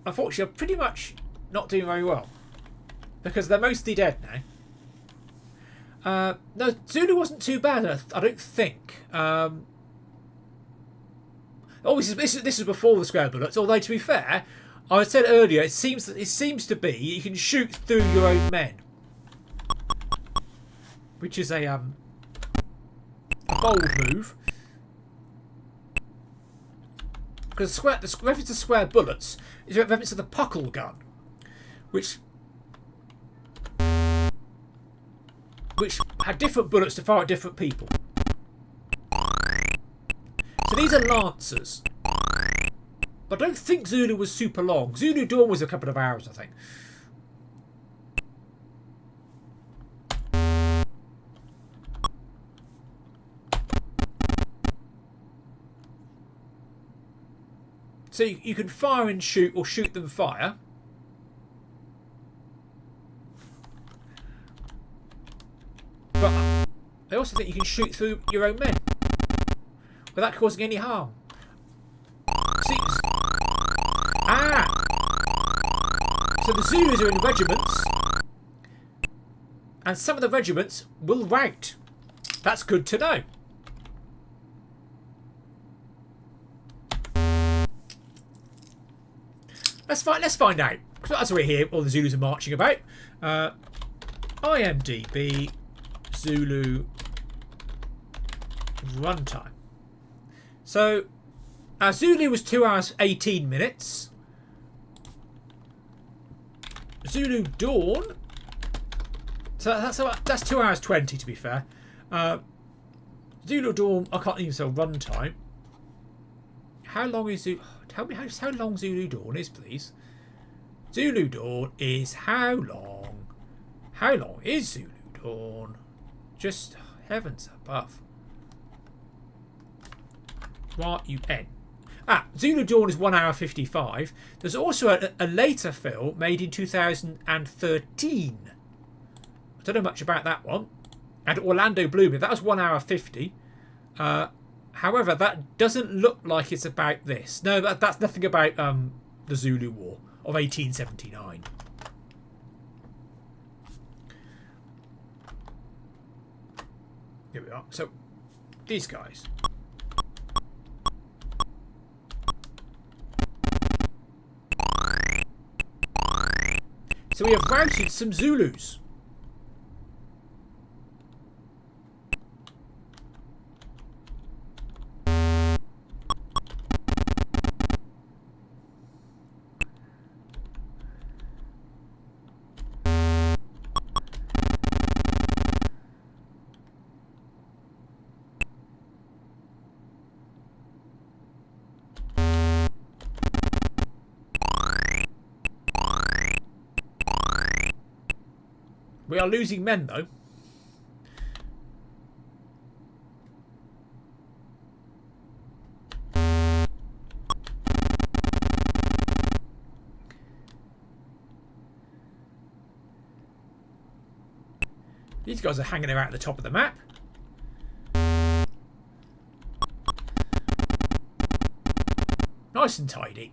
unfortunately, are pretty much not doing very well because they're mostly dead now. No, Zulu wasn't too bad, I don't think. This is before the square bullets. Although to be fair, I said earlier, it seems to be you can shoot through your own men, which is a bold move. Because the reference to square bullets is a reference to the puckle gun, which had different bullets to fire at different people. So these are lancers. But I don't think Zulu was super long. Zulu Dawn was a couple of hours, I think. So you can fire and shoot, or shoot them fire. But I also think you can shoot through your own men without causing any harm. See? So the Zulus are in regiments, and some of the regiments will rout. That's good to know. Let's find out. That's what we're here. All the Zulus are marching about. IMDb Zulu runtime. So, Zulu was 2 hours 18 minutes. Zulu Dawn. So that's 2 hours 20 to be fair. Zulu Dawn. I can't even say runtime. How long is Zulu? Tell me how long Zulu Dawn is, please. Zulu Dawn is how long? How long is Zulu Dawn? Just heavens above. RUN. Zulu Dawn is 1 hour 55. There's also a later film made in 2013. I don't know much about that one. And Orlando Bloom, that was 1 hour 50. However, that doesn't look like it's about this. No, that's nothing about the Zulu War of 1879. Here we are. So, these guys. So we have routed some Zulus. We are losing men, though. These guys are hanging around at the top of the map. Nice and tidy.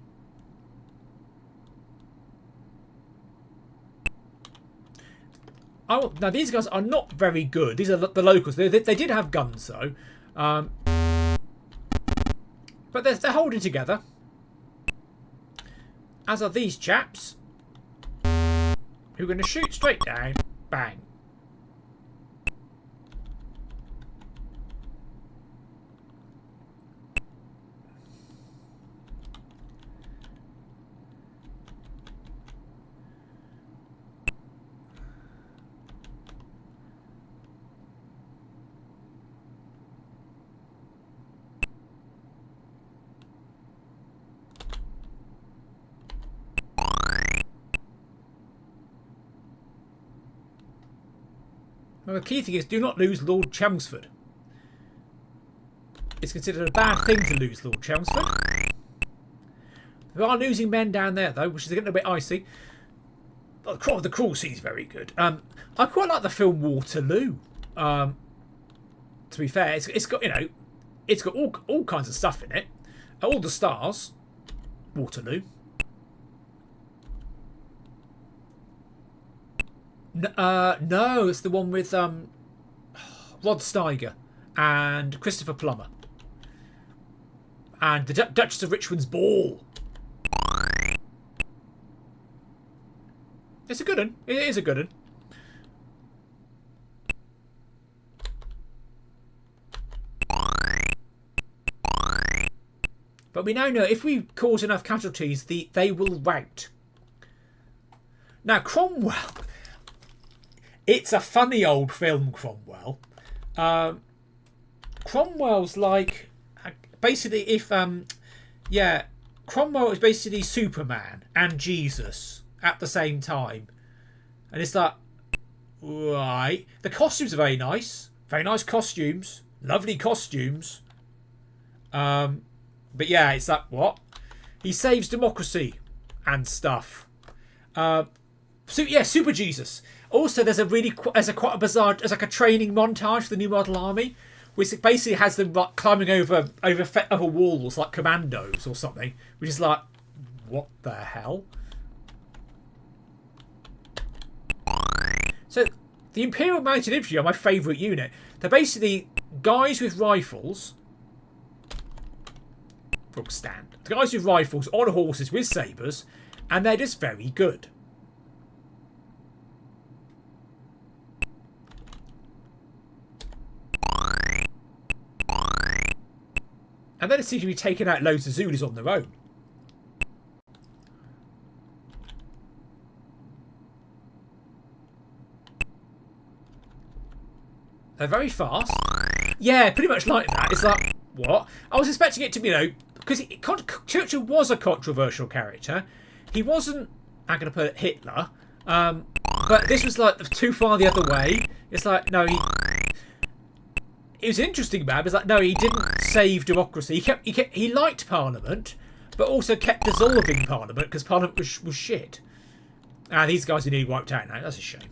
Now, these guys are not very good. These are the locals. They did have guns, though. But they're holding together. As are these chaps. Who are going to shoot straight down. Bang. Well, the key thing is do not lose Lord Chelmsford. It's considered a bad thing to lose Lord Chelmsford. We are losing men down there, though, which is getting a bit icy. The crawl scene's very good. I quite like the film Waterloo. To be fair, it's got, you know, it's got all kinds of stuff in it. All the stars. Waterloo. No, it's the one with Rod Steiger and Christopher Plummer and the Duchess of Richmond's Ball. It's a good one. It is a good one. But we now know if we cause enough casualties, they will rout. Now, Cromwell. It's a funny old film, Cromwell. Cromwell's like... Basically, if... Cromwell is basically Superman and Jesus at the same time. And it's like... Right. The costumes are very nice. Very nice costumes. Lovely costumes. But yeah, it's like, what? He saves democracy and stuff. Super Jesus. Also, there's quite a bizarre, there's like a training montage for the New Model Army, which basically has them like climbing over walls like commandos or something, which is like, what the hell? So, the Imperial Mounted Infantry are my favourite unit. They're basically guys with rifles. From stand. The guys with rifles on horses with sabres, and they're just very good. And then it seems to be taking out loads of Zulus on their own. They're very fast. Yeah, pretty much like that. It's like, what? I was expecting it to be, you know, because Churchill was a controversial character. He wasn't, I'm going to put it, Hitler. But this was like too far the other way. It's like, no, it was interesting about it. It's like, no, he didn't save democracy. He liked Parliament, but also kept dissolving Parliament because Parliament was shit. And these guys are nearly wiped out now. That's a shame.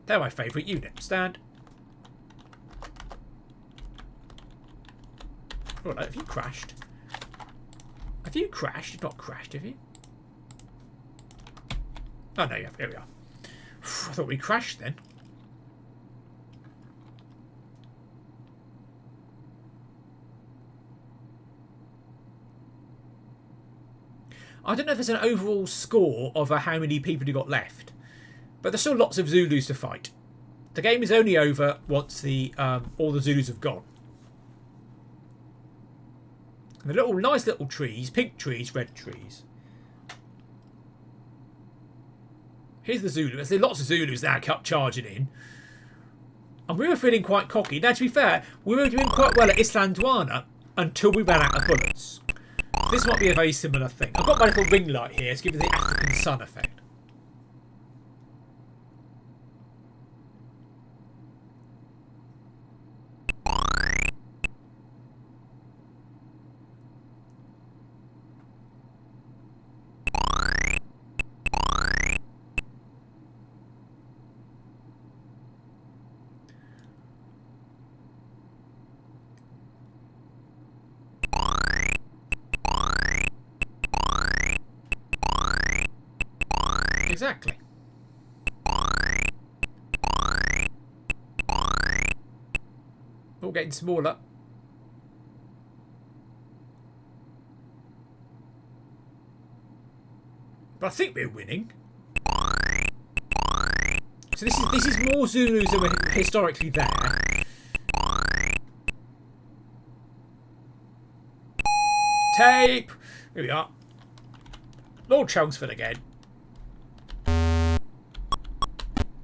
They're my favourite unit. Stand. Oh, have you crashed? Have you crashed? You've not crashed, have you? Oh, no, you have. Here we are. I thought we crashed then. I don't know if there's an overall score of how many people you got left, but there's still lots of Zulus to fight. The game is only over once all the Zulus have gone. And the nice little trees, pink trees, red trees. Here's the Zulu. There's lots of Zulus now kept charging in. And we were feeling quite cocky. Now, to be fair, we were doing quite well at Islandwana until we ran out of bullets. This might be a very similar thing. I've got my little ring light here to give it the African sun effect. Exactly. All getting smaller. But I think we're winning. So this is more Zulus than were historically there. Tape! Here we are. Lord Chelmsford again.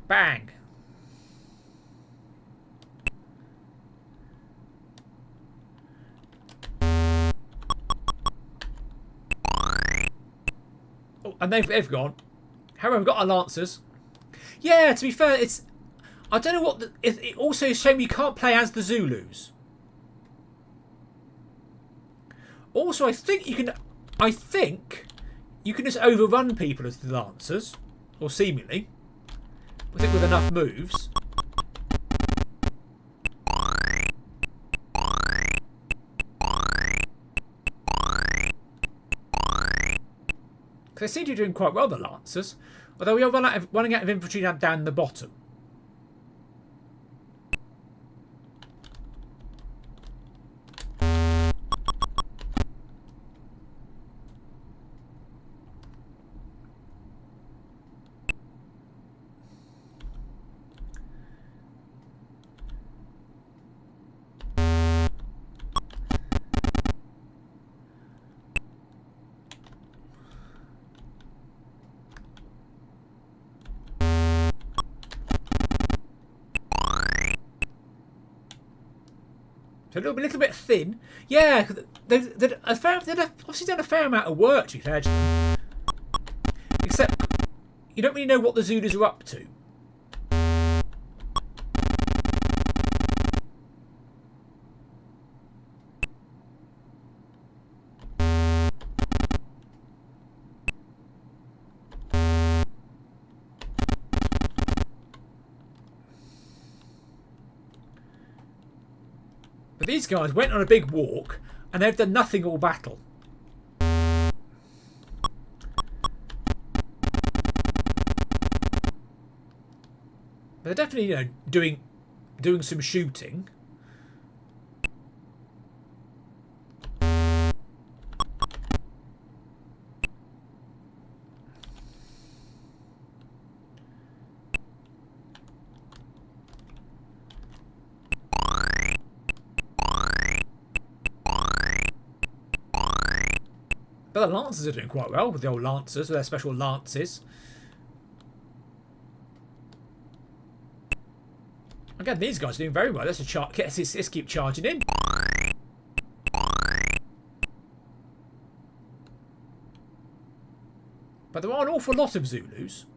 Bang. Oh, and they've gone. However, we've got our Lancers. Yeah, to be fair, it's... I don't know what... It also is a shame you can't play as the Zulus. Also, I think you can... just overrun people as the Lancers. Or seemingly. I think with enough moves. Because they seem to be doing quite well, the Lancers. Although we are running out of infantry down the bottom. So a little bit thin. Yeah, they've obviously done a fair amount of work, to be fair to them. Except, you don't really know what the Zulus are up to. But these guys went on a big walk and they've done nothing all battle. But they're definitely, you know, doing some shooting. But the Lancers are doing quite well with the old Lancers, with their special lances. Again, these guys are doing very well. Let's keep charging in. But there are an awful lot of Zulus.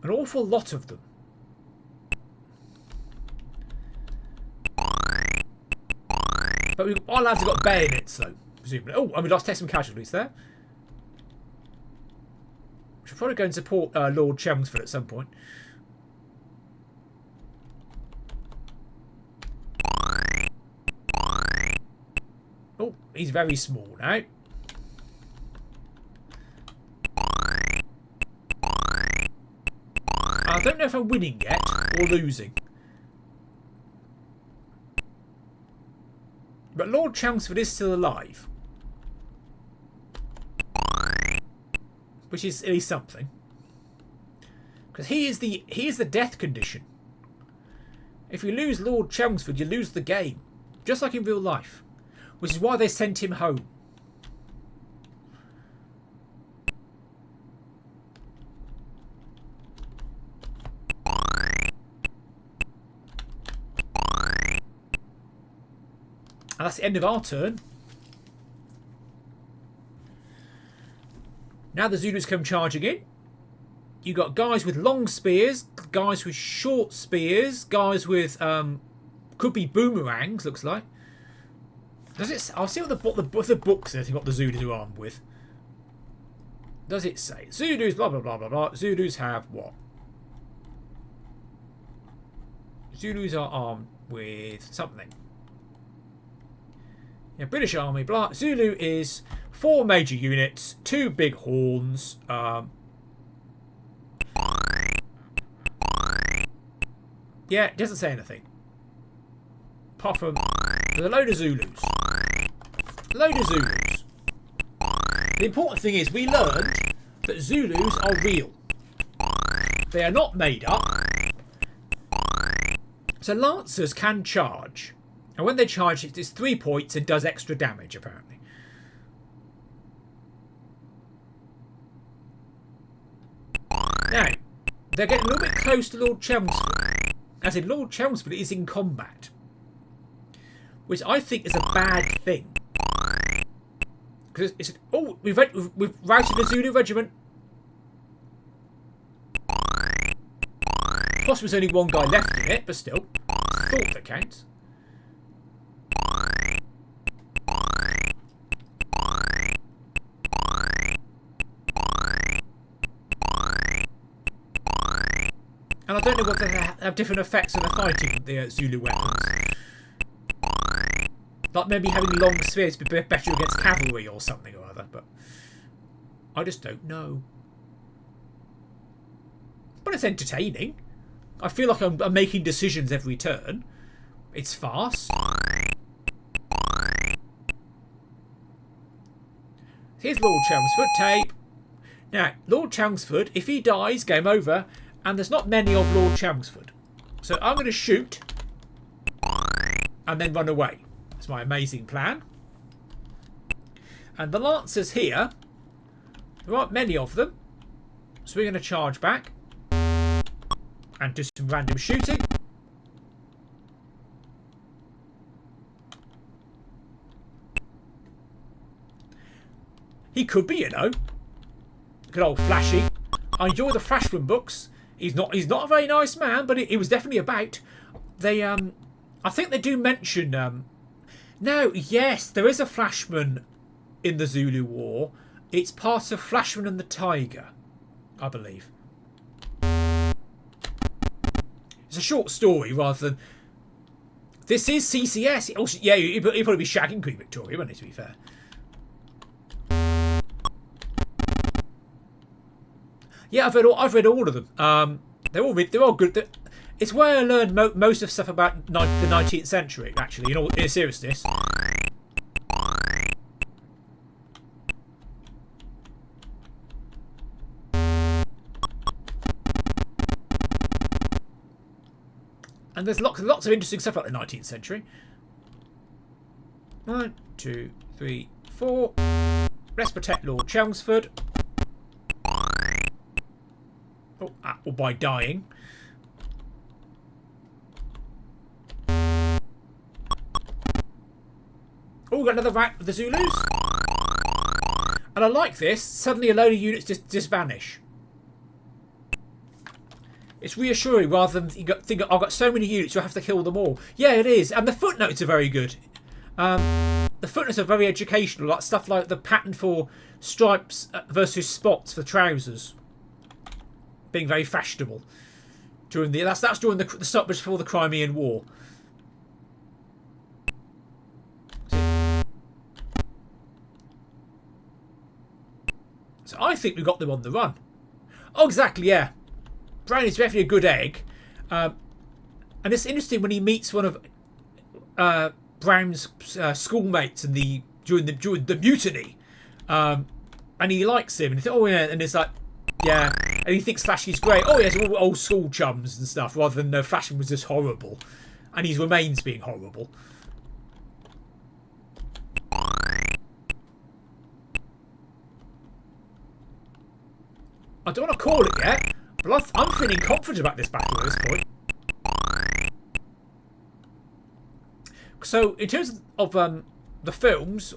An awful lot of them. But our lads have got bayonets, though, presumably. Oh, and we lost some casualties there. We should probably go and support Lord Chelmsford at some point. Oh, he's very small now. I don't know if I'm winning yet or losing. But Lord Chelmsford is still alive. Which is at least something. Because he is the death condition. If you lose Lord Chelmsford, you lose the game. Just like in real life. Which is why they sent him home. And that's the end of our turn. Now the Zulus come charging in. You got guys with long spears, guys with short spears, guys with could be boomerangs. Looks like. Does it? I'll see what the book says. What the Zulus are armed with. Does it say Zulus? Blah blah blah blah blah. Zulus have what? Zulus are armed with something. Yeah, British Army. Zulu is 4 major units, 2 big horns. Yeah, it doesn't say anything. Apart from there's a load of Zulus. The important thing is we learned that Zulus are real. They are not made up. So Lancers can charge. And when they charge, it's 3 points and does extra damage, apparently. Now, they're getting a little bit close to Lord Chelmsford. As in, Lord Chelmsford is in combat. Which I think is a bad thing. Because it's... Oh, we've routed the Zulu regiment. Plus, there's only 1 guy left in it, but still. It's the thought that counts. And I don't know whether they have different effects on the fighting with the Zulu weapons. Like maybe having long spears would be better against cavalry or something or other, but I just don't know. But it's entertaining. I feel like I'm making decisions every turn. It's fast. Here's Lord Chelmsford. Tape. Now, Lord Chelmsford, if he dies, game over. And there's not many of Lord Chelmsford. So I'm going to shoot. And then run away. That's my amazing plan. And the Lancers here. There aren't many of them. So we're going to charge back. And do some random shooting. He could be, you know. Good old Flashy. I enjoy the Flashman books. He's not a very nice man, but he was definitely about. They I think they do mention no, yes, there is a Flashman in the Zulu War. It's part of Flashman and the Tiger, I believe. It's a short story rather than... This is CCS. Also, yeah, he'd probably be shagging Queen Victoria, wouldn't he, to be fair. Yeah, I've read all of them. They're all good. It's where I learned most of stuff about the 19th century, actually, in seriousness. And there's lots of interesting stuff about the 19th century. 1, 2, 3, 4. Let's protect Lord Chelmsford. Or by dying. Oh, we've got another rat with the Zulus. And I like this. Suddenly a load of units just vanish. It's reassuring rather than think I've got so many units, you'll have to kill them all. Yeah, it is. And the footnotes are very good. The footnotes are very educational. Like stuff like the pattern for stripes versus spots for trousers. Being very fashionable during that's during the stoppage before the Crimean War. So I think we got them on the run. Oh, exactly, yeah. Brown is definitely a good egg, and it's interesting when he meets one of Brown's schoolmates during the mutiny, and he likes him, and he thinks, oh yeah, and it's like. Yeah, and he thinks Flashy's great. Oh, he has all old school chums and stuff, rather than Flashy was just horrible. And he remains being horrible. I don't want to call it yet, but I'm feeling confident about this battle at this point. So, in terms of the films,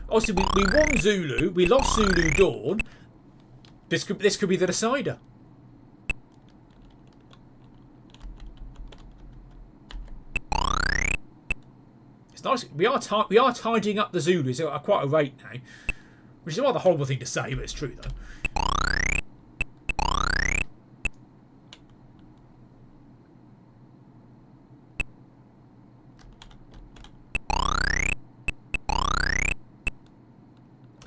obviously we won Zulu, we lost Zulu Dawn. This could be the decider. It's nice. We are tidying up the Zulus at quite a rate now, which is a rather horrible thing to say, but it's true though.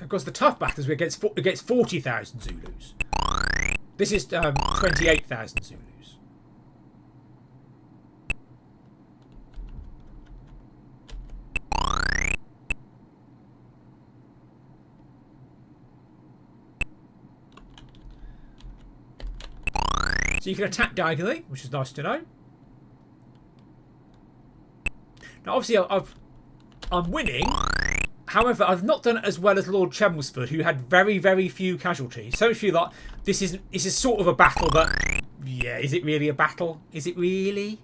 Of course, the tough battles were against 40,000 Zulus. This is 28,000 Zulus. So you can attack diagonally, which is nice to know. Now, obviously, I'm winning. However, I've not done it as well as Lord Chelmsford, who had very, very few casualties. So few that this is sort of a battle, but yeah, is it really a battle? Is it really?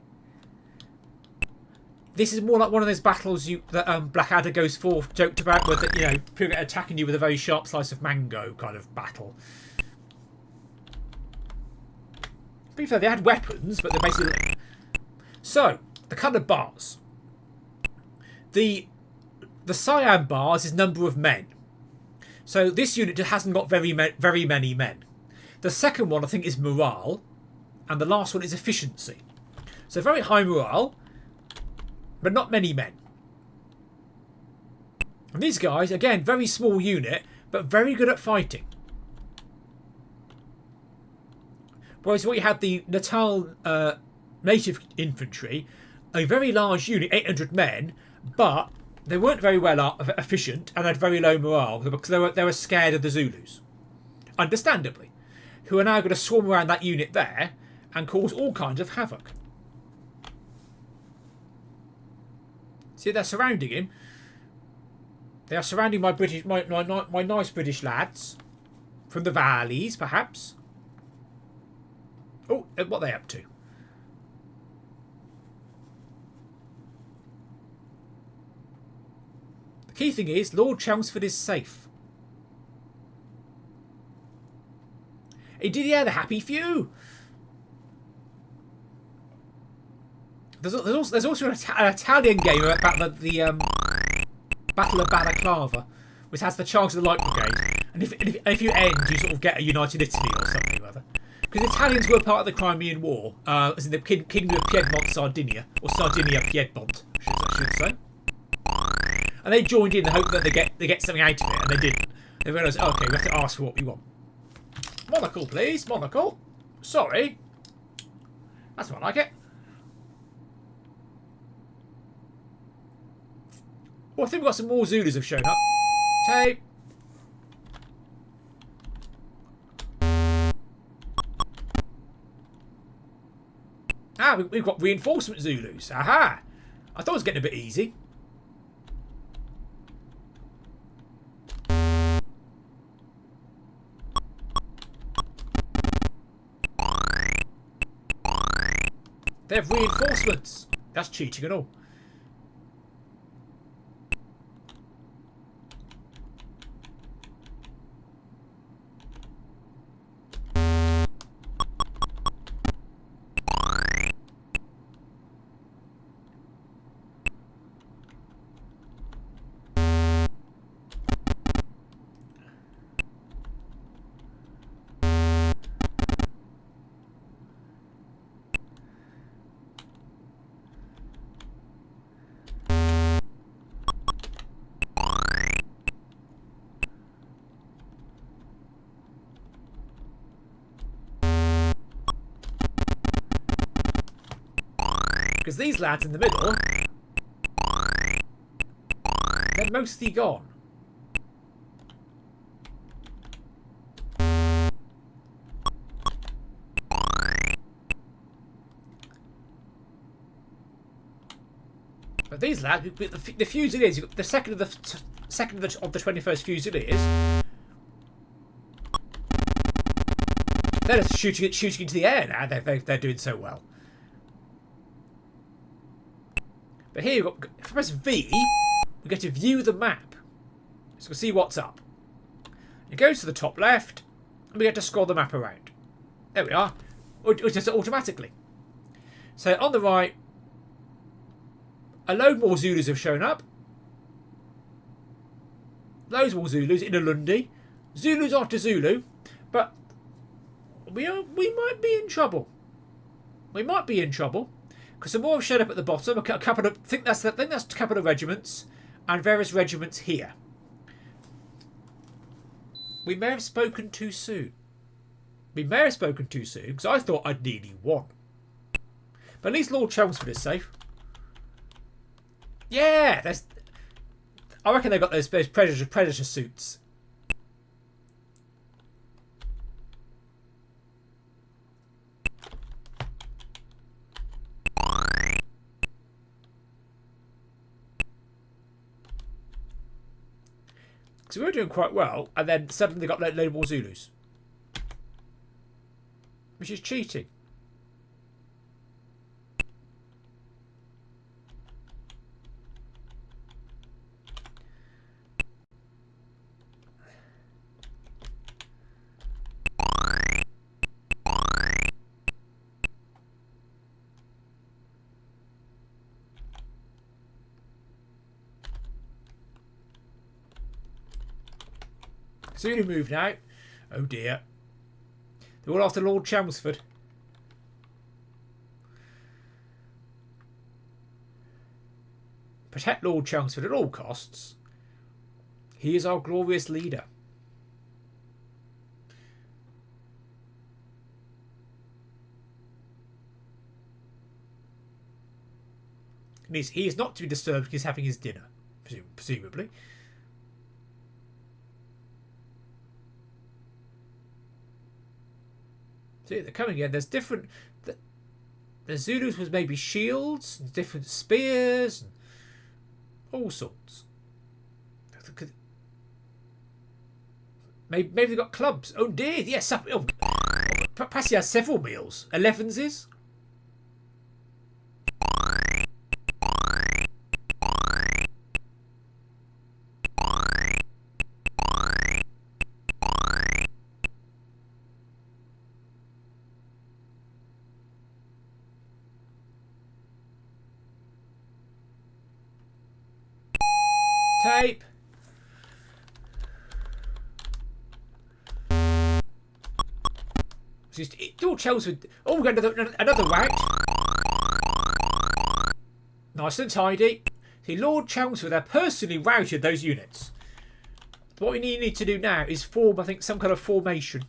This is more like one of those battles that Blackadder goes forth, joked about, with people attacking you with a very sharp slice of mango kind of battle. To be fair, they had weapons, but they're basically... So, the coloured bars. The cyan bars is number of men. So this unit just hasn't got very many men. The second one, I think, is morale. And the last one is efficiency. So very high morale, but not many men. And these guys, again, very small unit, but very good at fighting. Whereas what you had the Natal native infantry, a very large unit, 800 men, but they weren't very well efficient and had very low morale because they were scared of the Zulus. Understandably. Who are now going to swarm around that unit there and cause all kinds of havoc. See, they're surrounding him. They are surrounding my nice British lads. From the valleys, perhaps. Oh, what are they up to? The key thing is, Lord Chelmsford is safe. Indeed, yeah, the happy few. There's also an Italian game about the Battle of Balaclava, which has the Charge of the Light Brigade. And if you end, you sort of get a United Italy or something or other. Because the Italians were part of the Crimean War, as in the Kingdom of Piedmont, Sardinia, or Sardinia Piedmont, I should say. And they joined in the hope that they get something out of it, and they didn't. They realised, oh, okay, we have to ask for what we want. Monocle, please, monocle. Sorry, that's more like it. Well, I think we've got some more Zulus have shown up. Tape. Ah, we've got reinforcement Zulus. Aha! I thought it was getting a bit easy. They have reinforcements. That's cheating and all. Because these lads in the middle, they're mostly gone. But these lads, the Fusiliers, you've got the second of the 21st Fusiliers, they're just shooting into the air now. They're doing so well. But here you've got, if I press V, we get to view the map. So we'll see what's up. It goes to the top left, and we get to scroll the map around. There we are. It does it automatically. So on the right, a load more Zulus have shown up. Loads more Zulus in Ulundi. Zulus after Zulu. But we might be in trouble. We might be in trouble. Because some more have showed up at the bottom. A couple of, I think that's a couple of regiments, and various regiments here. We may have spoken too soon. We may have spoken too soon because I thought I'd nearly won. But at least Lord Chelmsford is safe. Yeah, I reckon they got those predator suits. So we were doing quite well, and then suddenly they got a load more Zulus. Which is cheating. Zulu move now. Oh dear. They're all after Lord Chelmsford. Protect Lord Chelmsford at all costs. He is our glorious leader. And he is not to be disturbed because he's having his dinner, presumably. See, they're coming in. There's different. The Zulus was maybe shields, and different spears, and all sorts. Maybe they've got clubs. Oh dear, yes. Perhaps he has several meals. 11s. Tape. Lord Chelmsford. Oh, we're going to another rout. Nice and tidy. See, Lord Chelmsford have personally routed those units. What we need to do now is form, I think, some kind of formation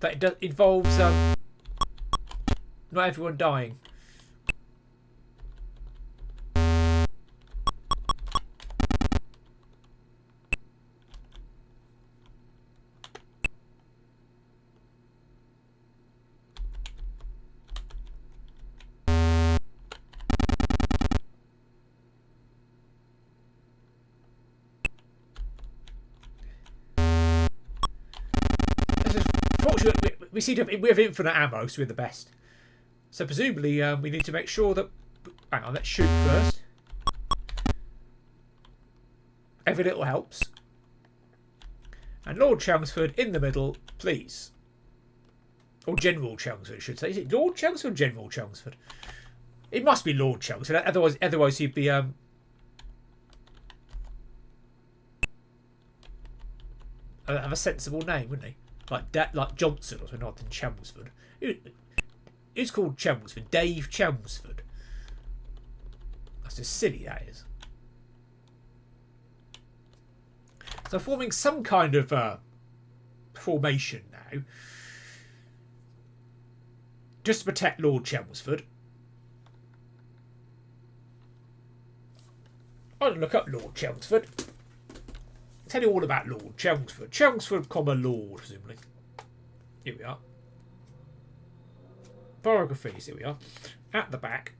that involves not everyone dying. We seem to have infinite ammo, so we're the best. So presumably we need to make sure that... Hang on, let's shoot first. Every little helps. And Lord Chelmsford in the middle, please. Or General Chelmsford, I should say. Is it Lord Chelmsford or General Chelmsford? It must be Lord Chelmsford. Otherwise he'd be... have a sensible name, wouldn't he? Like Johnson or something, not in Chelmsford. Who's called Chelmsford? Dave Chelmsford. That's just silly, that is. So forming some kind of formation now. Just to protect Lord Chelmsford. I'll look up Lord Chelmsford. Tell you all about Lord Chelmsford. Chelmsford, Lord, presumably. Here we are. Biographies, here we are. At the back.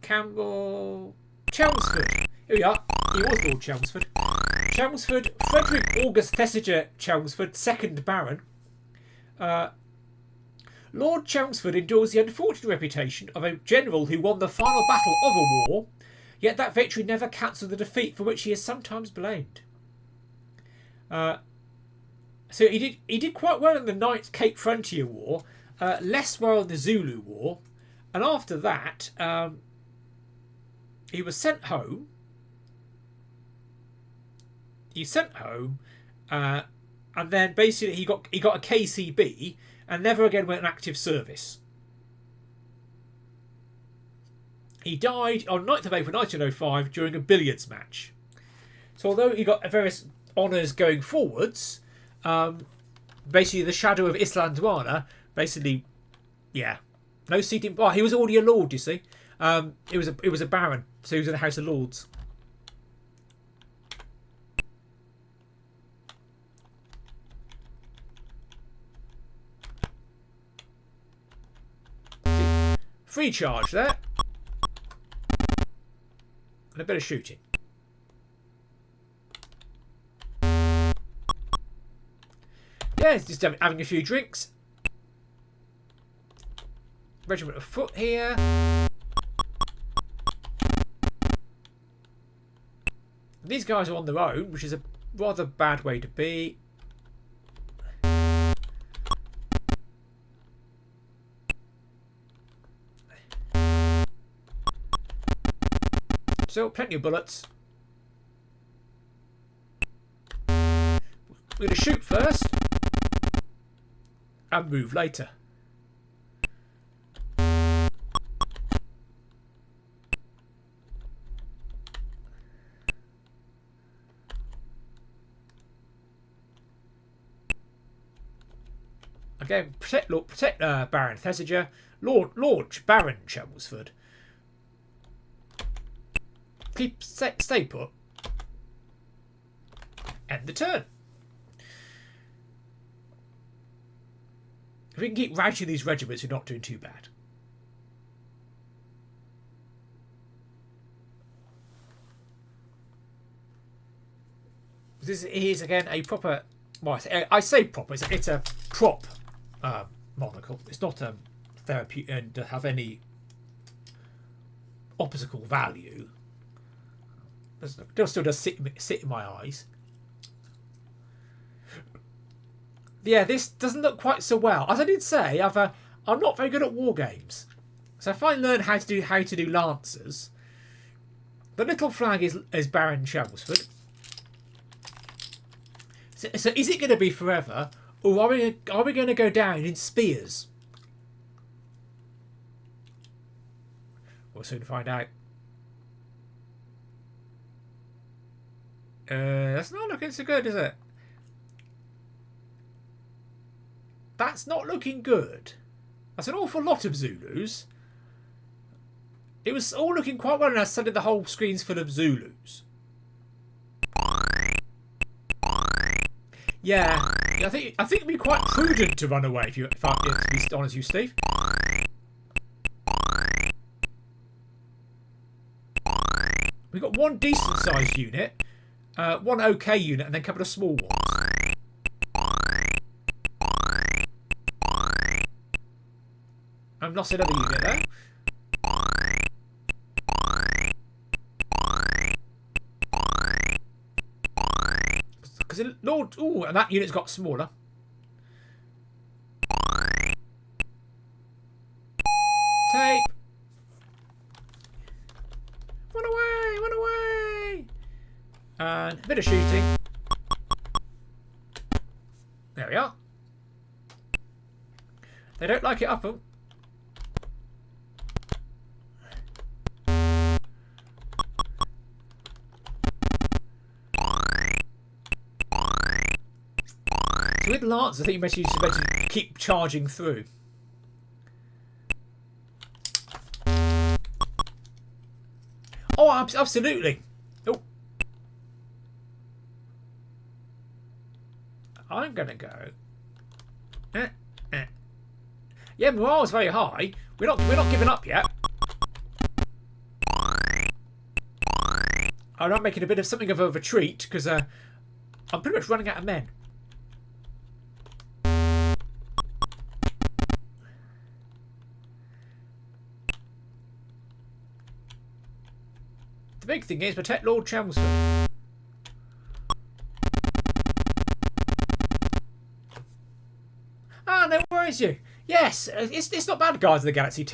Campbell. Chelmsford. Here we are. He was Lord Chelmsford. Chelmsford, Frederick August Thesiger Chelmsford, 2nd Baron. Lord Chelmsford endures the unfortunate reputation of a general who won the final battle of a war. Yet that victory never cancelled the defeat for which he is sometimes blamed. So he did quite well in the 9th Cape Frontier War, less well in the Zulu War, and after that he was sent home. And then basically he got a KCB and never again went in active service. He died on 9th of April 1905 during a billiards match. So although he got various honours going forwards, basically the shadow of Islandwana, basically, yeah, no seating. Well, he was already a lord, you see. It was a baron, so he was in the House of Lords. Free charge there. And a bit of shooting. Yeah, it's just having a few drinks. Regiment of foot here. These guys are on their own, which is a rather bad way to be. So, plenty of bullets. We're going to shoot first and move later. Again, protect Baron Thesiger, Lord Baron Chelmsford. Stay put. End the turn. If we can keep routing these regiments, we're not doing too bad. This is again a proper. Well, I say proper. It's a prop monocle. It's not therapeutic and have any optical value. It still does sit in my eyes. Yeah, this doesn't look quite so well. As I did say, I'm not very good at war games, so if I learn how to do lancers, the little flag is Baron Chelmsford. So is it going to be forever, or are we going to go down in spears? We'll soon find out. That's not looking so good, is it? That's not looking good. That's an awful lot of Zulus. It was all looking quite well, and I suddenly the whole screen's full of Zulus. Yeah, I think it'd be quite prudent to run away if to be honest with you, Steve. We've got one decent sized unit, one okay unit, and then a couple of small ones. I've lost another unit there. Because Lord, ooh, and that unit's got smaller. Tape. Run away! Run away! And a bit of shooting. There we are. They don't like it up them. So with Lance, I think you basically keep charging through. Oh, absolutely. Oh. I'm going to go. Yeah, morale's very high. We're not giving up yet. I'm making a bit of something of a retreat because I'm pretty much running out of men. The big thing is protect Lord Chelmsford. Ah, no worries, you. Yes, it's not bad, Guardians of the Galaxy 2.